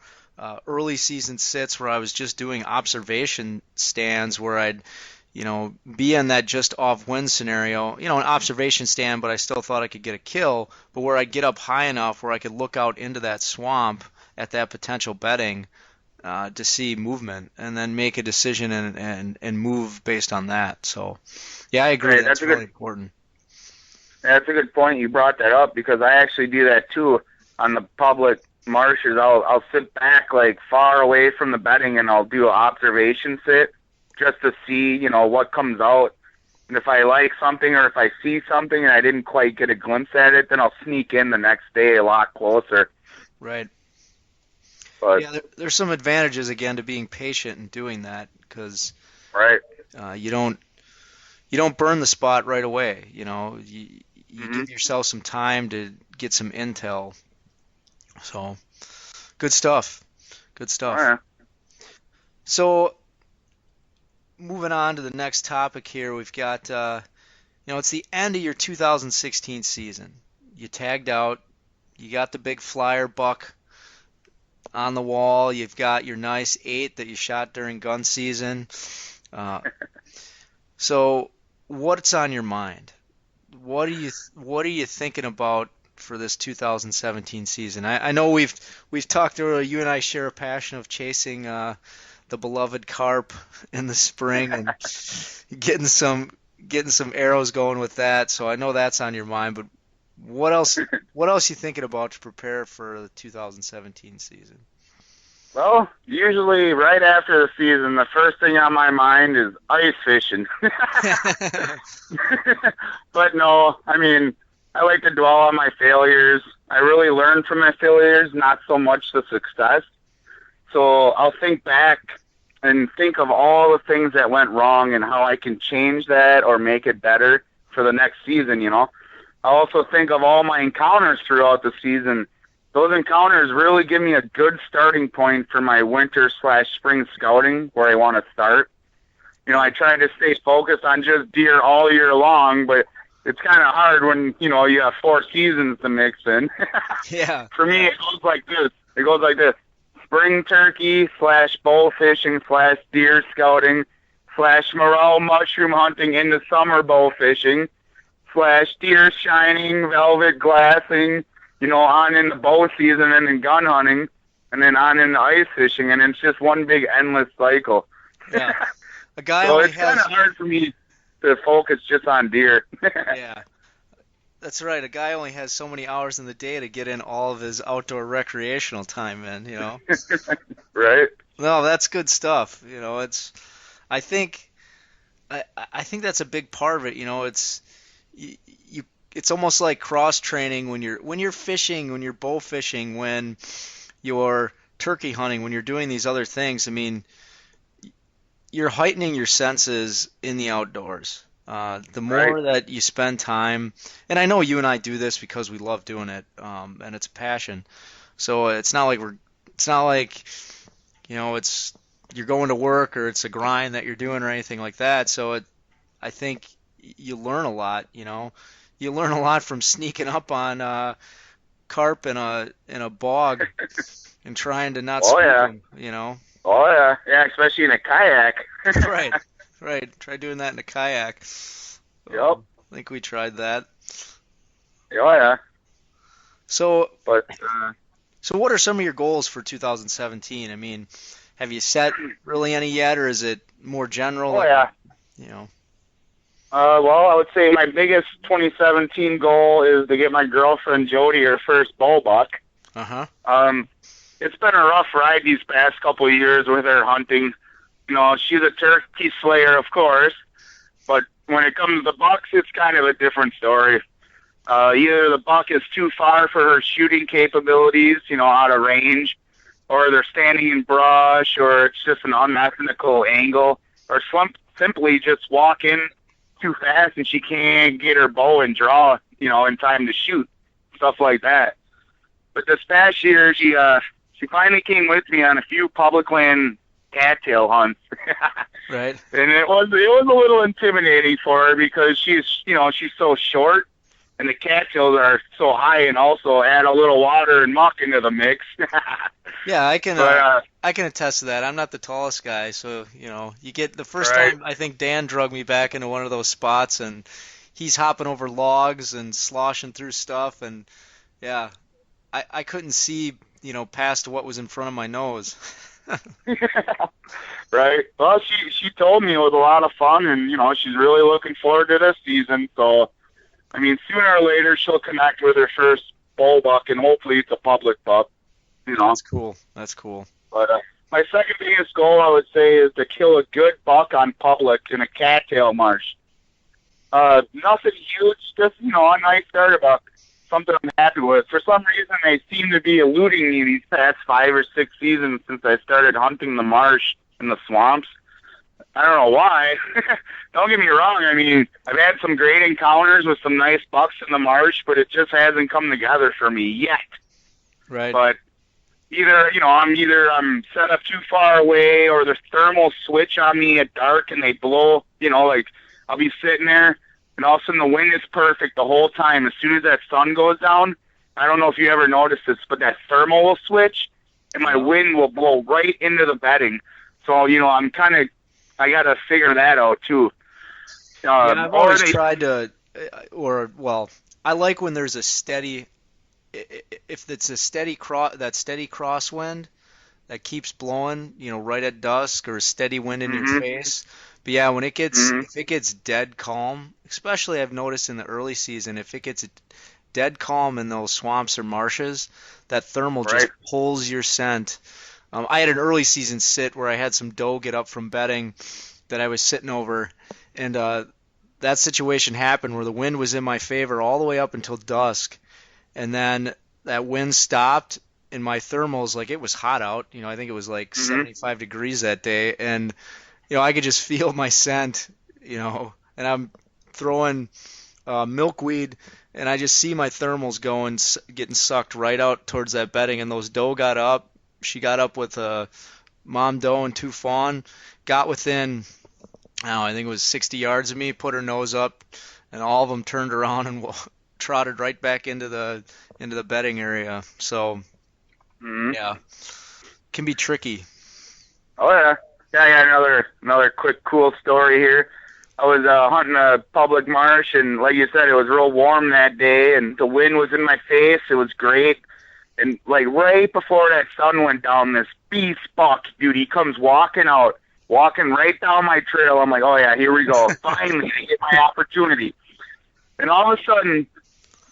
S2: early season sits where I was just doing observation stands where I'd be in that just off wind scenario, an observation stand, but I still thought I could get a kill, but where I'd get up high enough where I could look out into that swamp at that potential bedding to see movement and then make a decision and move based on that. So, yeah, I agree.
S3: Right,
S2: that's really important.
S3: That's a good point. You brought that up because I actually do that too on the public marshes. I'll sit back like far away from the bedding and I'll do an observation sit just to see, what comes out. And if I like something or if I see something and I didn't quite get a glimpse at it, then I'll sneak in the next day a lot closer.
S2: Right.
S3: But,
S2: yeah, there's some advantages again to being patient and doing that because
S3: right.
S2: You don't burn the spot right away. You give yourself some time to get some intel. So, good stuff. Good stuff.
S3: Right.
S2: So, moving on to the next topic here, we've got, it's the end of your 2016 season. You tagged out. You got the big flyer buck on the wall. You've got your nice 8 that you shot during gun season. So, what's on your mind? What are you thinking about for this 2017 season? I know we've talked earlier. You and I share a passion of chasing the beloved carp in the spring and getting some arrows going with that. So I know that's on your mind. But what else you thinking about to prepare for the 2017 season?
S3: Well, usually right after the season, the first thing on my mind is ice fishing. But no, I mean, I like to dwell on my failures. I really learn from my failures, not so much the success. So I'll think back and think of all the things that went wrong and how I can change that or make it better for the next season, I also think of all my encounters throughout the season. Those encounters really give me a good starting point for my winter/spring scouting where I want to start. I try to stay focused on just deer all year long, but it's kind of hard when, you have 4 seasons to mix in.
S2: Yeah.
S3: For me, it goes like this. Spring turkey/bow fishing/deer scouting/morel mushroom hunting into summer bow fishing/deer shining, velvet glassing, on in the bow season and then gun hunting, and then on in the ice fishing, and it's just one big endless cycle.
S2: Yeah. A guy
S3: so
S2: only
S3: it's kind of hard for me to focus just on deer.
S2: Yeah. That's right. A guy only has so many hours in the day to get in all of his outdoor recreational time in,
S3: Right?
S2: No, that's good stuff. I think that's a big part of it. It's almost like cross training when you're fishing, when you're bow fishing, when you're turkey hunting, when you're doing these other things. I mean, you're heightening your senses in the outdoors. The more that you spend time, and I know you and I do this because we love doing it, and it's a passion. So it's not like it's you're going to work or it's a grind that you're doing or anything like that. So I think you learn a lot. You learn a lot from sneaking up on carp in a bog and trying to not spook them.
S3: Oh yeah, yeah, especially in a kayak.
S2: Right. Try doing that in a kayak.
S3: Yep.
S2: I think we tried that.
S3: Oh yeah.
S2: So what are some of your goals for 2017? I mean, have you set really any yet, or is it more general?
S3: Oh yeah. Well, I would say my biggest 2017 goal is to get my girlfriend Jody her first bull buck.
S2: Uh-huh.
S3: It's been a rough ride these past couple of years with her hunting. She's a turkey slayer, of course, but when it comes to bucks, it's kind of a different story. Either the buck is too far for her shooting capabilities, out of range, or they're standing in brush, or it's just an unethical angle, or simply just walking too fast and she can't get her bow and draw, in time to shoot, stuff like that. But this past year, she finally came with me on a few public land cattail hunts.
S2: Right.
S3: And it was a little intimidating for her because she's so short, and the cattails are so high, and also add a little water and muck into the mix.
S2: Yeah, I can attest to that. I'm not the tallest guy, so you get the first time. I think Dan drug me back into one of those spots, and he's hopping over logs and sloshing through stuff, and yeah, I couldn't see past what was in front of my nose.
S3: Right. Well, she told me it was a lot of fun, and she's really looking forward to this season. So, I mean, sooner or later she'll connect with her first bull buck, and hopefully it's a public buck.
S2: That's cool.
S3: But my second biggest goal, I would say, is to kill a good buck on public in a cattail marsh. Nothing huge, just a nice starter buck. Something I'm happy with. For some reason, they seem to be eluding me these past 5 or 6 seasons since I started hunting the marsh and the swamps. I don't know why. Don't get me wrong. I mean, I've had some great encounters with some nice bucks in the marsh, but it just hasn't come together for me yet.
S2: Right.
S3: But I'm set up too far away, or the thermals switch on me at dark and they blow. I'll be sitting there, and all of a sudden the wind is perfect the whole time. As soon as that sun goes down, I don't know if you ever noticed this, but that thermal will switch, and my wind will blow right into the bedding. So, I got to figure that out, too.
S2: I've always tried to, I like when there's a steady, if it's a steady crosswind that keeps blowing, right at dusk, or a steady wind in your face. But yeah, when if it gets dead calm, especially I've noticed in the early season, if it gets dead calm in those swamps or marshes, that thermal just pulls your scent. I had an early season sit where I had some doe get up from bedding that I was sitting over, and that situation happened where the wind was in my favor all the way up until dusk, and then that wind stopped, and my thermals, it was hot out. I think it was 75 degrees that day, and I could just feel my scent, and I'm throwing milkweed, and I just see my thermals getting sucked right out towards that bedding, and those doe got up. She got up with a mom doe and 2 fawn, got within, I think it was 60 yards of me, put her nose up, and all of them turned around and trotted right back into the bedding area. So, yeah, can be tricky.
S3: Oh yeah. Yeah, I got another quick cool story here. I was hunting a public marsh, and like you said, it was real warm that day, and the wind was in my face. It was great. And right before that sun went down, this beast buck, dude, he comes walking right down my trail. I'm like, oh yeah, here we go. Finally, I get my opportunity. And all of a sudden,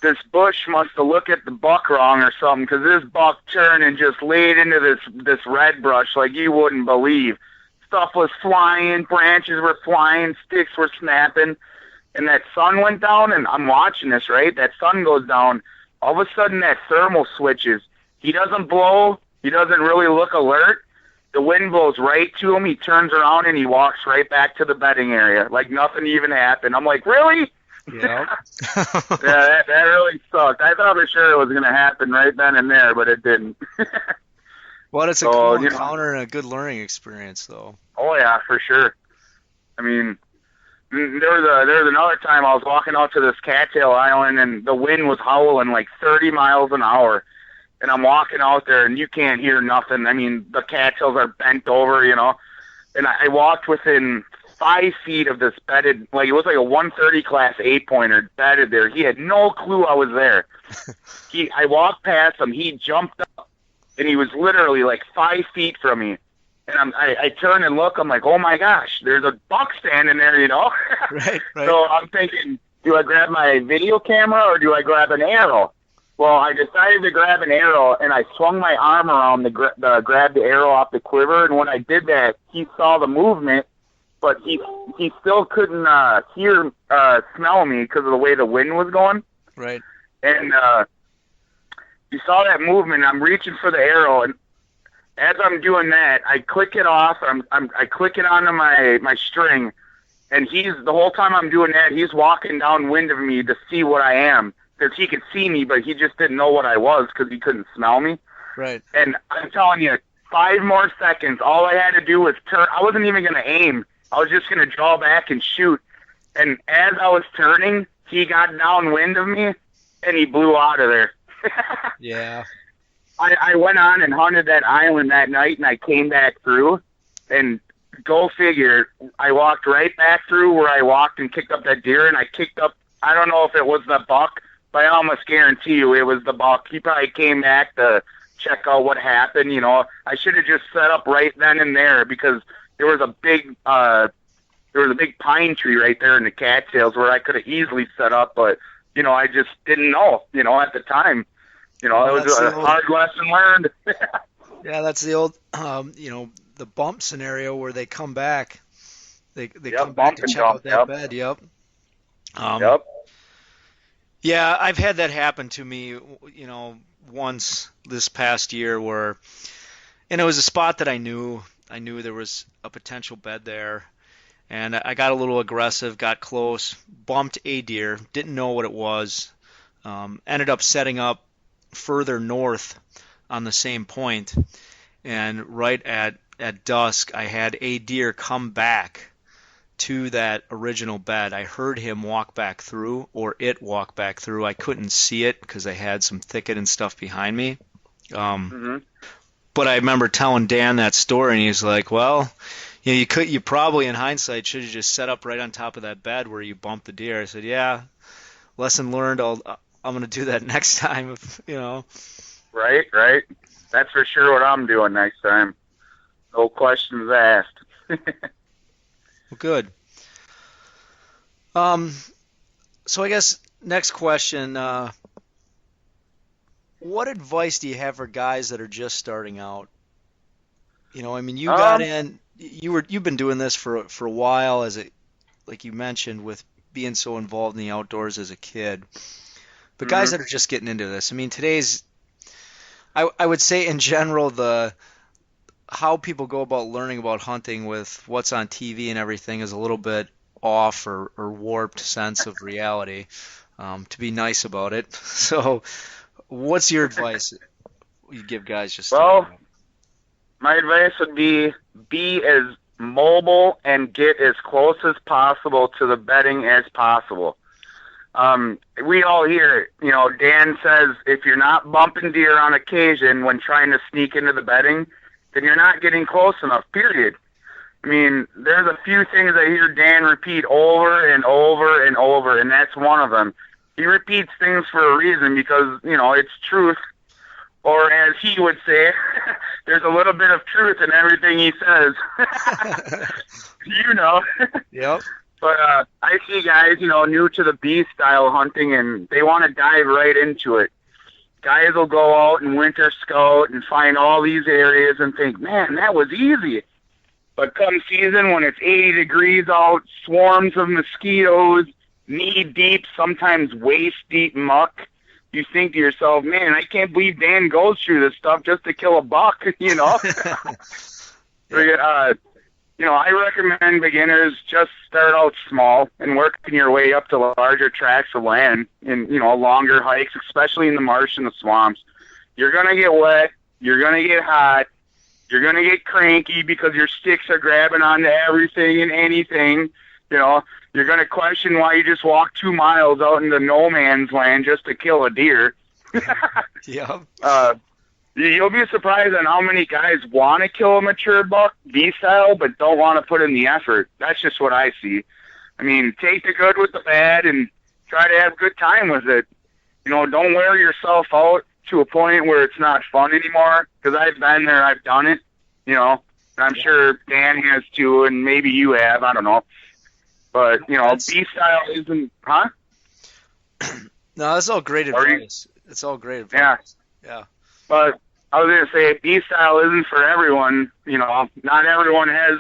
S3: this bush must have looked at the buck wrong or something, because this buck turned and just laid into this red brush like you wouldn't believe. Stuff was flying, branches were flying, sticks were snapping, and that sun went down, and I'm watching this, right? That sun goes down. All of a sudden, that thermal switches. He doesn't blow. He doesn't really look alert. the wind blows right to him. He turns around and he walks right back to the bedding area, like nothing even happened. I'm like, really?
S2: Yeah.
S3: Yeah, that really sucked. I thought for sure it was going to happen right then and there, but it didn't.
S2: Well, it's a cool encounter and a good learning experience, though.
S3: Oh, yeah, for sure. I mean, there was another time I was walking out to this cattail island, and the wind was howling like 30 miles an hour. And I'm walking out there, and you can't hear nothing. I mean, the cattails are bent over, you know. And I walked within 5 feet of this bedded, like it was like a 130 class 8-pointer bedded there. He had no clue I was there. I walked past him. He jumped up, and he was literally like 5 feet from me. And I turn and look. I'm like, oh my gosh, there's a buck standing there, you know.
S2: Right.
S3: So I'm thinking, do I grab my video camera or do I grab an arrow? Well, I decided to grab an arrow, and I swung my arm around to grab the arrow off the quiver. And when I did that, he saw the movement, but he still couldn't smell me because of the way the wind was going.
S2: Right.
S3: And he saw that movement. I'm reaching for the arrow, and as I'm doing that, I click it off. I click it onto my string, and the whole time I'm doing that, he's walking downwind of me to see what I am. Because he could see me, but he just didn't know what I was because he couldn't smell me.
S2: Right.
S3: And I'm telling you, 5 more seconds, all I had to do was turn. I wasn't even going to aim. I was just going to draw back and shoot. And as I was turning, he got downwind of me, and he blew out of there.
S2: Yeah.
S3: I went on and hunted that island that night, and I came back through. And go figure, I walked right back through where I walked and kicked up that deer, and I kicked up, I don't know if it was the buck, but I almost guarantee you it was the buck. He probably came back to check out what happened. You know, I should have just set up right then and there because there was a big pine tree right there in the cattails where I could have easily set up, but you know, I just didn't know. You know, at the time, you know, it was a hard lesson learned.
S2: Yeah, that's the old, the bump scenario where they come back. They come back to check out that bed. Yep.
S3: Yep.
S2: Yeah, I've had that happen to me, you know, once this past year and it was a spot that I knew there was a potential bed there, and I got a little aggressive, got close, bumped a deer, didn't know what it was, ended up setting up further north on the same point, and right at dusk, I had a deer come back to that original bed. I heard him walk back through, or it walk back through. I couldn't see it because I had some thicket and stuff behind me. But I remember telling Dan that story, and he's like, "Well, you know, you probably in hindsight should have just set up right on top of that bed where you bumped the deer." I said, "Yeah, lesson learned. I'm going to do that next time." You know. Right.
S3: That's for sure what I'm doing next time. No questions asked.
S2: Well, good. So I guess next question, what advice do you have for guys that are just starting out? You know, I mean, you got in, you've been doing this for a while, like you mentioned, with being so involved in the outdoors as a kid. But guys that are just getting into this, I mean, I would say in general, how people go about learning about hunting with what's on TV and everything is a little bit off or warped sense of reality, to be nice about it. So what's your advice you give guys just starting out?
S3: My advice would be as mobile and get as close as possible to the bedding as possible. We all hear it. You know, Dan says if you're not bumping deer on occasion when trying to sneak into the bedding, then you're not getting close enough, period. I mean, there's a few things I hear Dan repeat over and over and over, and that's one of them. He repeats things for a reason because, you know, it's truth. Or as he would say, there's a little bit of truth in everything he says. You know.
S2: Yep.
S3: But I see guys, you know, new to the beast style hunting, and they want to dive right into it. Guys will go out and winter scout and find all these areas and think, man, that was easy. But come season, when it's 80 degrees out, swarms of mosquitoes, knee-deep, sometimes waist-deep muck, you think to yourself, man, I can't believe Dan goes through this stuff just to kill a buck, you know? I recommend beginners just start out small and working your way up to larger tracts of land and, longer hikes, especially in the marsh and the swamps. You're going to get wet. You're going to get hot. You're going to get cranky because your sticks are grabbing onto everything and anything. You're going to question why you just walked 2 miles out into no man's land just to kill a deer.
S2: Yeah.
S3: You'll be surprised on how many guys want to kill a mature buck, B-style, but don't want to put in the effort. That's just what I see. I mean, take the good with the bad and try to have a good time with it. Don't wear yourself out to a point where it's not fun anymore, because I've been there, I've done it, and I'm sure Dan has too, and maybe you have, I don't know. But, B-style isn't, huh?
S2: No, that's all great advice. It's all great advice. Yeah.
S3: But I was going to say, B-style isn't for everyone. Not everyone has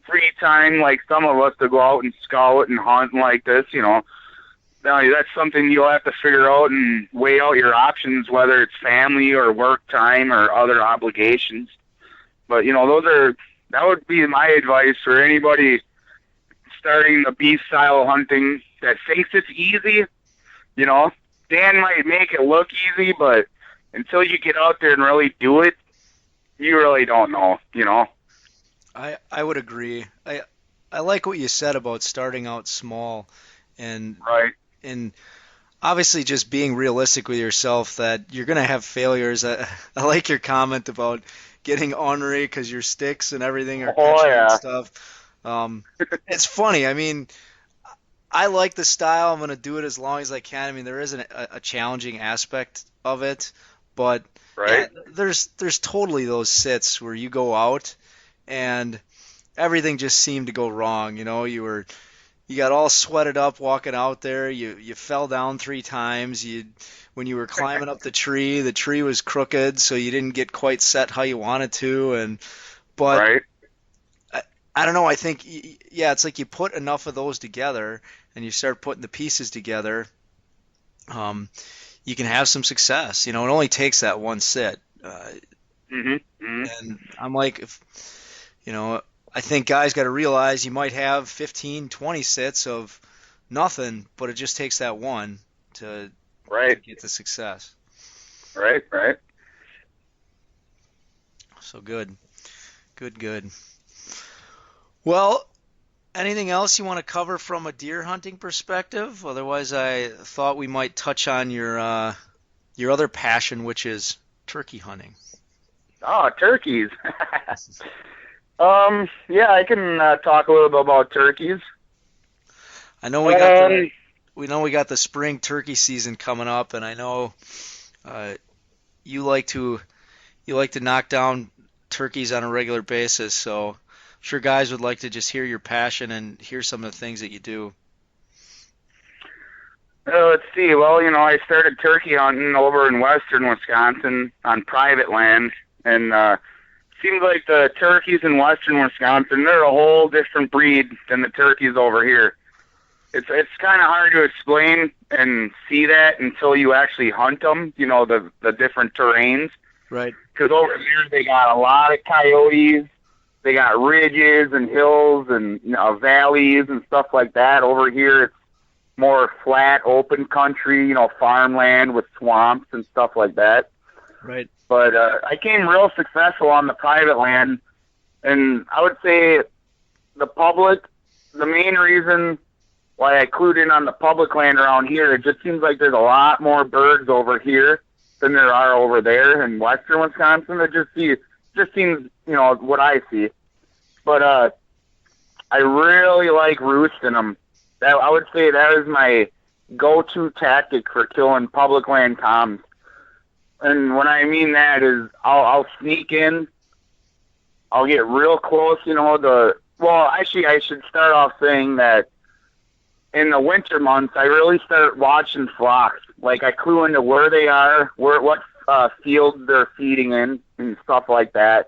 S3: free time like some of us to go out and scout and hunt like this, That's something you'll have to figure out and weigh out your options, whether it's family or work time or other obligations. But, that would be my advice for anybody starting the B-style hunting that thinks it's easy. Dan might make it look easy, but until you get out there and really do it, you really don't know,
S2: I would agree. I like what you said about starting out small and
S3: right.
S2: And obviously just being realistic with yourself that you're going to have failures. I like your comment about getting ornery because your sticks and everything are catching and stuff. It's funny. I mean, I like the style. I'm going to do it as long as I can. I mean, there is a challenging aspect of it, but
S3: right.
S2: there's totally those sits where you go out and everything just seemed to go wrong. You got all sweated up walking out there. You fell down 3 times. When you were climbing up the tree was crooked, so you didn't get quite set how you wanted to. But
S3: right.
S2: I don't know. I think it's like you put enough of those together, and you start putting the pieces together. You can have some success. It only takes that one sit.
S3: And
S2: I'm like, I think guys got to realize you might have 15, 20 sits of nothing, but it just takes that one to get the success.
S3: Right.
S2: So good. Well, anything else you want to cover from a deer hunting perspective? Otherwise, I thought we might touch on your other passion, which is turkey hunting.
S3: Oh, turkeys. I can talk a little bit about turkeys.
S2: I know we got the spring turkey season coming up, and I know you like to knock down turkeys on a regular basis. So I'm sure guys would like to just hear your passion and hear some of the things that you do.
S3: Let's see. Well, I started turkey hunting over in western Wisconsin on private land, and seems like the turkeys in western Wisconsin, they're a whole different breed than the turkeys over here. It's kind of hard to explain and see that until you actually hunt them, the different terrains.
S2: Right.
S3: Because over here they got a lot of coyotes. They got ridges and hills and valleys and stuff like that. Over here it's more flat, open country, farmland with swamps and stuff like that.
S2: Right.
S3: But I came real successful on the private land, and I would say the main reason why I clued in on the public land around here, it just seems like there's a lot more birds over here than there are over there in western Wisconsin. It just seems, what I see. But I really like roosting them. I would say that is my go-to tactic for killing public land toms. And when I mean that is I'll sneak in, I'll get real close, actually I should start off saying that in the winter months I really start watching flocks. Like I clue into where they are, what fields they're feeding in and stuff like that.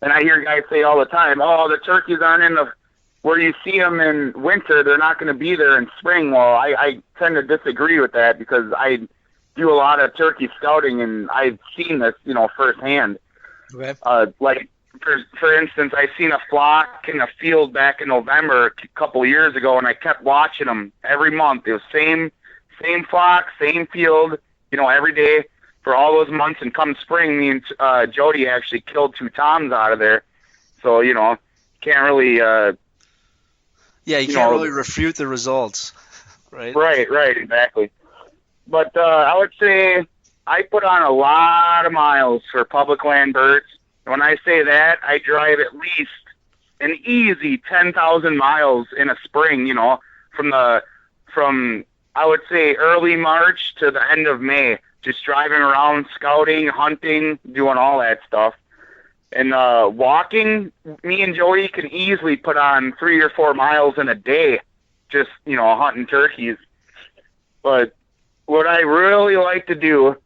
S3: And I hear guys say all the time, oh, the turkeys aren't in where you see them in winter, they're not going to be there in spring. Well, I tend to disagree with that because I do a lot of turkey scouting, and I've seen this, firsthand.
S2: Okay.
S3: Like for instance, I seen a flock in a field back in November a couple of years ago, and I kept watching them every month. It was same flock, same field, every day for all those months. And come spring, me and Jody actually killed 2 toms out of there. So can't really.
S2: You can't really refute the results, right?
S3: Right, exactly. But I would say I put on a lot of miles for public land birds. When I say that, I drive at least an easy 10,000 miles in a spring, from I would say early March to the end of May, just driving around, scouting, hunting, doing all that stuff. And walking, me and Joey can easily put on 3 or 4 miles in a day, just, hunting turkeys. But what I really like to do,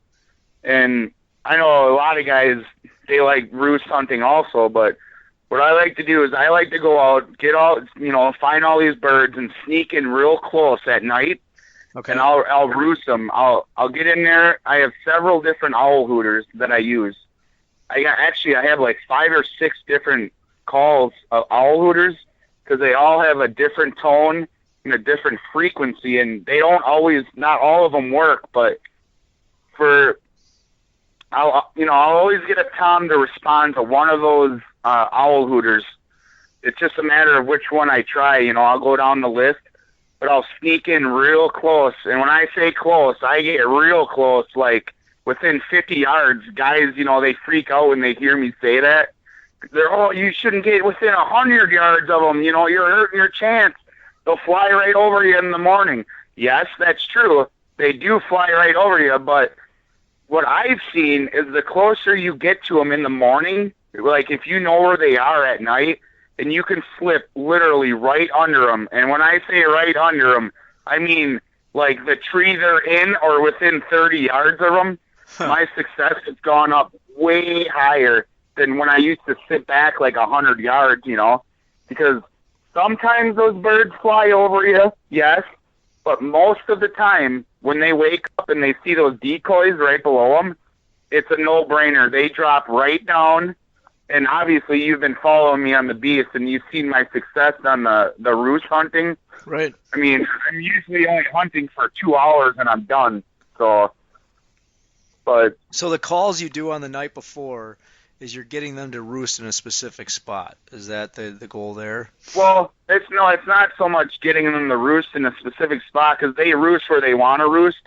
S3: and I know a lot of guys, they like roost hunting also, but what I like to do is I like to go out, find all these birds and sneak in real close at night. Okay. And I'll roost them. I'll get in there. I have several different owl hooters that I use. I have like 5 or 6 different calls of owl hooters because they all have a different tone and a different frequency, and they don't always, not all of them work, but I'll always get a tom to respond to one of those owl hooters. It's just a matter of which one I try. I'll go down the list, but I'll sneak in real close. And when I say close, I get real close, like within 50 yards. Guys, they freak out when they hear me say that. You shouldn't get within 100 yards of them. You're hurting your chance. They'll fly right over you in the morning. Yes, that's true. They do fly right over you, but what I've seen is the closer you get to them in the morning, like if you know where they are at night, then you can flip literally right under them. And when I say right under them, I mean like the tree they're in or within 30 yards of them. My success has gone up way higher than when I used to sit back like 100 yards, because sometimes those birds fly over you, yes, but most of the time, when they wake up and they see those decoys right below them, it's a no-brainer. They drop right down, and obviously you've been following me on the beast, and you've seen my success on the roost hunting.
S2: Right.
S3: I mean, I'm usually only hunting for 2 hours, and I'm done. So
S2: the calls you do on the night before is you're getting them to roost in a specific spot. Is that the goal there?
S3: Well, it's not so much getting them to roost in a specific spot because they roost where they want to roost.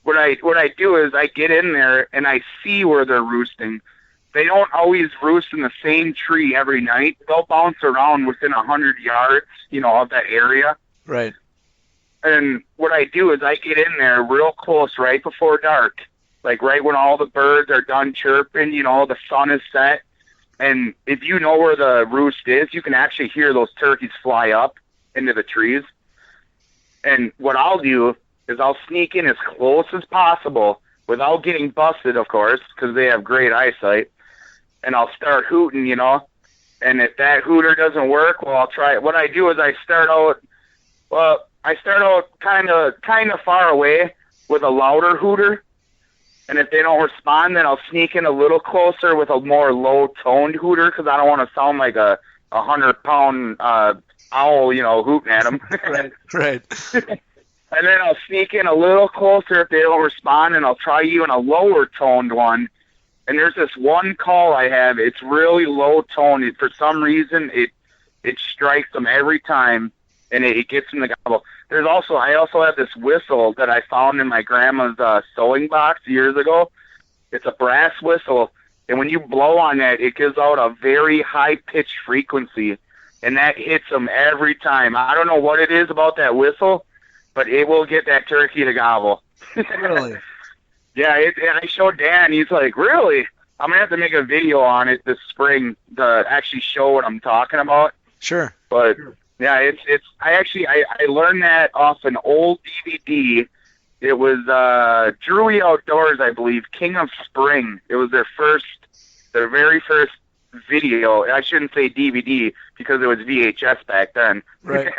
S3: What I do is I get in there and I see where they're roosting. They don't always roost in the same tree every night. They'll bounce around within 100 yards, of that area.
S2: Right.
S3: And what I do is I get in there real close right before dark. Like right when all the birds are done chirping, the sun is set. And if you know where the roost is, you can actually hear those turkeys fly up into the trees. And what I'll do is I'll sneak in as close as possible without getting busted, of course, because they have great eyesight. And I'll start hooting, And if that hooter doesn't work, well, I'll try it. What I do is I start out kind of far away with a louder hooter. And if they don't respond, then I'll sneak in a little closer with a more low-toned hooter because I don't want to sound like a 100-pound owl, hooting at them.
S2: Right.
S3: And then I'll sneak in a little closer if they don't respond, and I'll try even a lower-toned one. And there's this one call I have. It's really low-toned. For some reason, it strikes them every time, and it gets them to gobble. I also have this whistle that I found in my grandma's sewing box years ago. It's a brass whistle, and when you blow on that, it gives out a very high-pitched frequency, and that hits them every time. I don't know what it is about that whistle, but it will get that turkey to gobble.
S2: Really?
S3: Yeah, I showed Dan. He's like, really? I'm going to have to make a video on it this spring to actually show what I'm talking about.
S2: Sure.
S3: But... yeah, I learned that off an old DVD. It was Drury Outdoors, I believe, King of Spring. It was their very first video. I shouldn't say DVD because it was VHS back then.
S2: Right.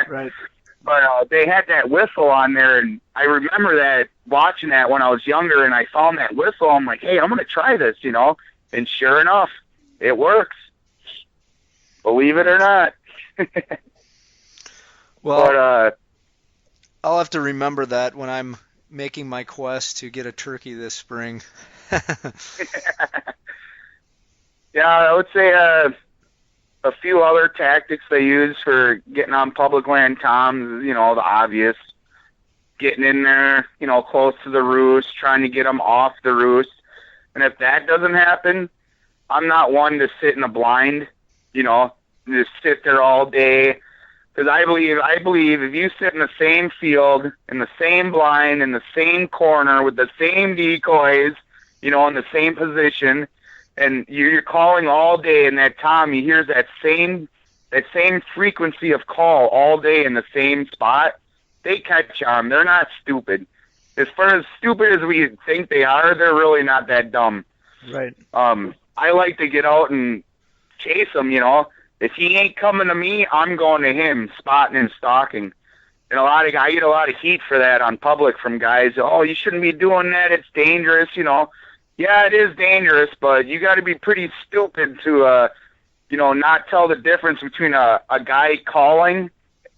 S3: But they had that whistle on there, and I remember that watching that when I was younger, and I found that whistle. I'm like, hey, I'm going to try this, And sure enough, it works. believe it or not.
S2: Well,
S3: But
S2: I'll have to remember that when I'm making my quest to get a turkey this spring.
S3: yeah, I would say a few other tactics they use for getting on public land toms, the obvious. Getting in there, close to the roost, trying to get them off the roost. And if that doesn't happen, I'm not one to sit in a blind, just sit there all day. Because I believe if you sit in the same field, in the same blind, in the same corner, with the same decoys, in the same position, and you're calling all day, and that tom, you hear that same frequency of call all day in the same spot, they catch on. They're not stupid. As far as stupid as we think they are, they're really not that dumb.
S2: Right.
S3: I like to get out and chase him, If he ain't coming to me, I'm going to him, spotting and stalking. And I get a lot of heat for that on public from guys. Oh, you shouldn't be doing that. It's dangerous, Yeah, it is dangerous, but you got to be pretty stupid to, not tell the difference between a guy calling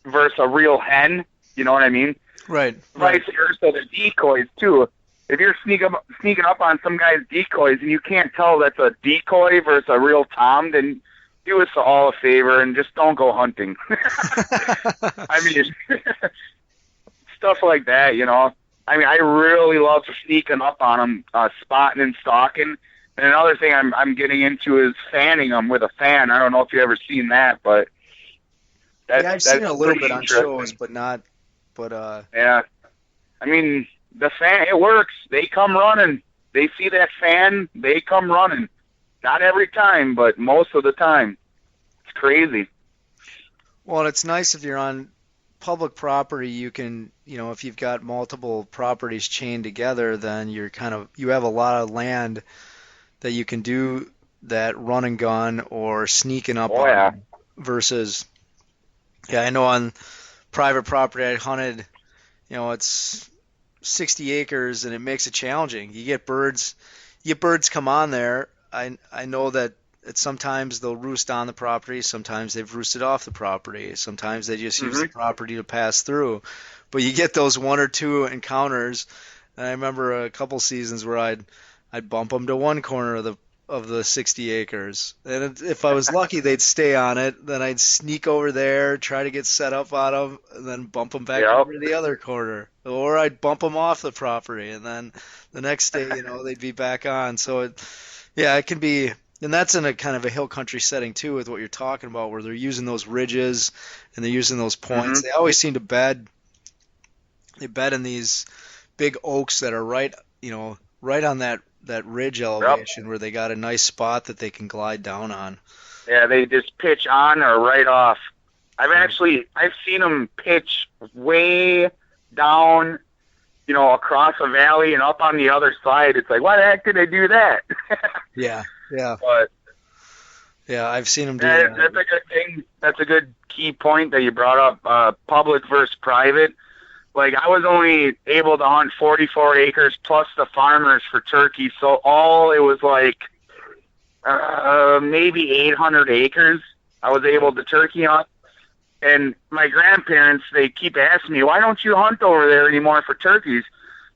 S3: versus a real hen. You know what I mean?
S2: Right.
S3: Vice versa, the decoys, too. If you're sneaking up on some guy's decoys and you can't tell that's a decoy versus a real tom, then do us all a favor and just don't go hunting. I mean, stuff like that, I really love sneaking up on them, spotting and stalking. And another thing I'm getting into is fanning them with a fan. I don't know if you've ever seen that, but
S2: I've seen it a little bit on shows, but not.
S3: Yeah, I mean, the fan, it works. They come running. They see that fan, they come running. Not every time, but most of the time. It's crazy.
S2: Well, it's nice if you're on public property. You can, if you've got multiple properties chained together, then you have a lot of land that you can do that run and gun or sneaking up on.
S3: Yeah.
S2: Versus, I know on private property I hunted, it's 60 acres and it makes it challenging. You get birds come on there. I know that sometimes they'll roost on the property, sometimes they've roosted off the property, sometimes they just use the property to pass through. But you get those one or two encounters, and I remember a couple seasons where I'd bump them to one corner of the 60 acres. And if I was lucky, they'd stay on it. Then I'd sneak over there, try to get set up on them, and then bump them back over to the other corner. Or I'd bump them off the property, and then the next day, they'd be back on. So, it can be, and that's in a kind of a hill country setting too, with what you're talking about, where they're using those ridges and they're using those points. They always seem to bed in these big oaks that are right on that ridge elevation where they got a nice spot that they can glide down on.
S3: Yeah, they just pitch on or right off. I've seen them pitch way down, across a valley and up on the other side. It's like, why the heck did they do that?
S2: Yeah.
S3: But
S2: yeah, I've seen them do that.
S3: That's a good thing. That's a good key point that you brought up, public versus private. Like, I was only able to hunt 44 acres plus the farmers for turkey, so it was like maybe 800 acres I was able to turkey hunt. And my grandparents, they keep asking me, why don't you hunt over there anymore for turkeys?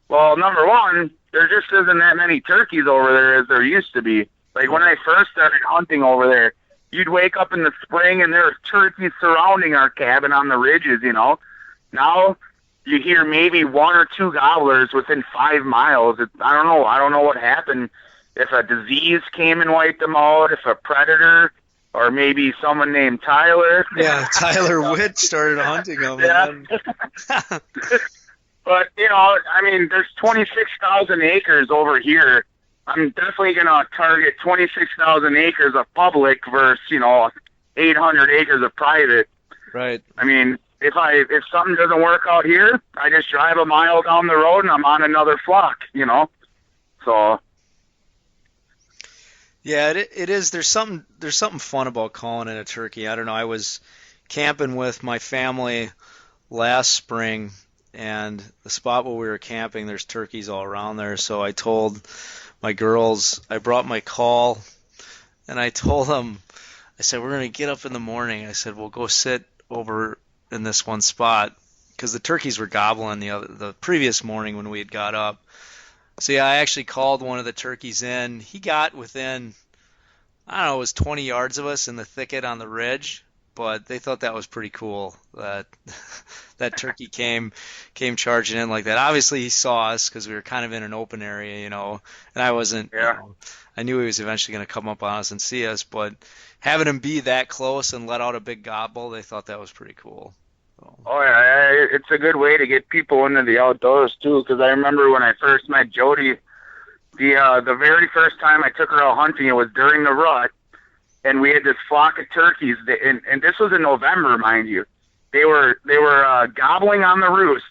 S3: Well, number one, there just isn't that many turkeys over there as there used to be. Like, when I first started hunting over there, you'd wake up in the spring and there was turkeys surrounding our cabin on the ridges, Now you hear maybe one or two gobblers within 5 miles. I don't know what happened. If a disease came and wiped them out, if a predator, or maybe someone named Tyler.
S2: Yeah, Tyler Whitt started hunting them.
S3: Yeah. But, there's 26,000 acres over here. I'm definitely going to target 26,000 acres of public versus, 800 acres of private.
S2: Right.
S3: If something doesn't work out here, I just drive a mile down the road and I'm on another flock, So.
S2: Yeah, it is. There's something fun about calling in a turkey. I don't know. I was camping with my family last spring, and the spot where we were camping, there's turkeys all around there. So I told my girls, I brought my call, and I told them, I said, we're going to get up in the morning. I said, we'll go sit over in this one spot because the turkeys were gobbling the previous morning when we had got up. So yeah, I actually called one of the turkeys in. He got within, I don't know, it was 20 yards of us in the thicket on the ridge, but they thought that was pretty cool that that turkey came charging in like that. Obviously he saw us because we were kind of in an open area, and I wasn't, I knew he was eventually going to come up on us and see us, but having him be that close and let out a big gobble, they thought that was pretty cool. So.
S3: Oh yeah, it's a good way to get people into the outdoors too. Because I remember when I first met Jody, the very first time I took her out hunting, it was during the rut, and we had this flock of turkeys. And this was in November, mind you. They were gobbling on the roost,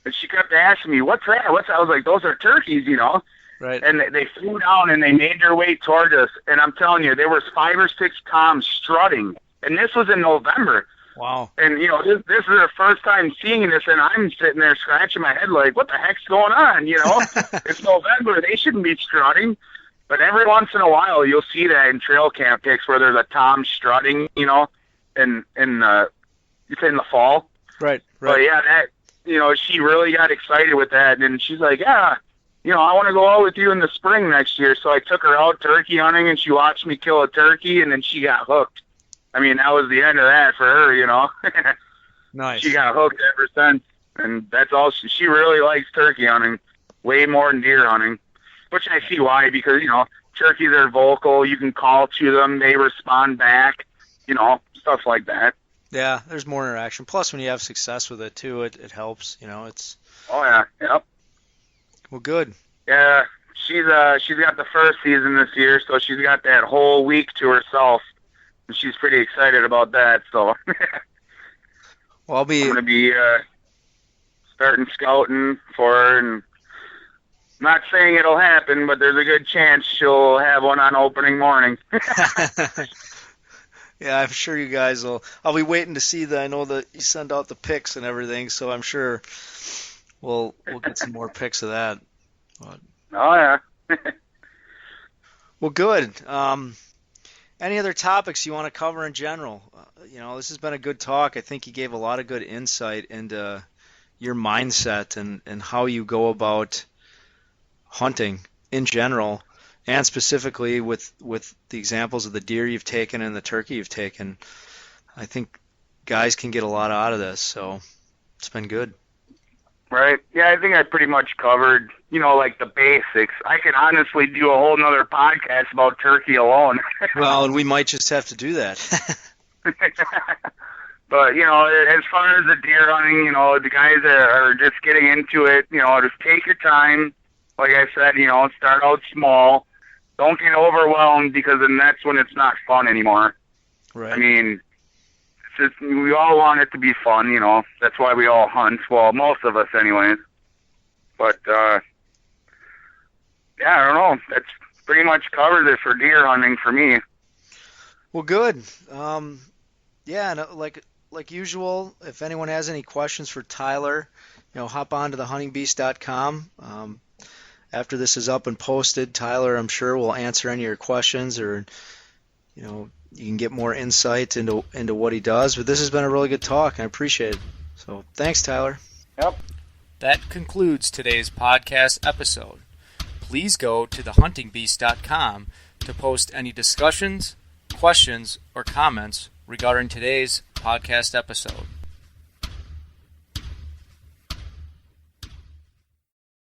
S3: and she kept asking me, "What's that? What's that?" I was like, "Those are turkeys,
S2: Right.
S3: And they flew down and they made their way toward us. And I'm telling you, there was 5 or 6 toms strutting, and this was in November.
S2: Wow.
S3: And, this is their first time seeing this, and I'm sitting there scratching my head like, what the heck's going on, It's November. They shouldn't be strutting. But every once in a while, you'll see that in trail cam pics where there's a tom strutting, in the fall.
S2: Right.
S3: But, yeah, that, she really got excited with that. And she's like, yeah, I want to go out with you in the spring next year. So I took her out turkey hunting, and she watched me kill a turkey, and then she got hooked. I mean, that was the end of that for her,
S2: Nice.
S3: She got hooked ever since, and that's all. She really likes turkey hunting, way more than deer hunting, which I see why, because, turkeys are vocal. You can call to them. They respond back, stuff like that.
S2: Yeah, there's more interaction. Plus, when you have success with it, too, it helps, it's...
S3: Oh, yeah, yep.
S2: Well, good.
S3: Yeah, she's got the first season this year, so she's got that whole week to herself. She's pretty excited about that, so
S2: well, I'm
S3: going to be starting scouting for her, and not saying it'll happen, but there's a good chance she'll have one on opening morning.
S2: Yeah, I'm sure you guys will. I'll be waiting to see that. I know that you send out the pics and everything, so I'm sure we'll get some more pics of that. But,
S3: oh, yeah.
S2: Well, good. Any other topics you want to cover in general? This has been a good talk. I think you gave a lot of good insight into your mindset and how you go about hunting in general, and specifically with the examples of the deer you've taken and the turkey you've taken. I think guys can get a lot out of this, so it's been good.
S3: Right. Yeah, I think I pretty much covered, like the basics. I could honestly do a whole nother podcast about turkey alone.
S2: Well, and we might just have to do that.
S3: But, as far as the deer hunting, the guys that are just getting into it, just take your time. Like I said, start out small. Don't get overwhelmed, because then that's when it's not fun anymore.
S2: Right.
S3: I mean, we all want it to be fun, That's why we all hunt. Well, most of us anyways. But, yeah, I don't know. That's pretty much covers it for deer hunting for me.
S2: Well, good. Yeah, and like usual, if anyone has any questions for Tyler, hop on to thehuntingbeast.com. After this is up and posted, Tyler, I'm sure, will answer any of your questions, or, you can get more insight into what he does. But this has been a really good talk, and I appreciate it. So thanks, Tyler.
S3: Yep.
S4: That concludes today's podcast episode. Please go to thehuntingbeast.com to post any discussions, questions, or comments regarding today's podcast episode.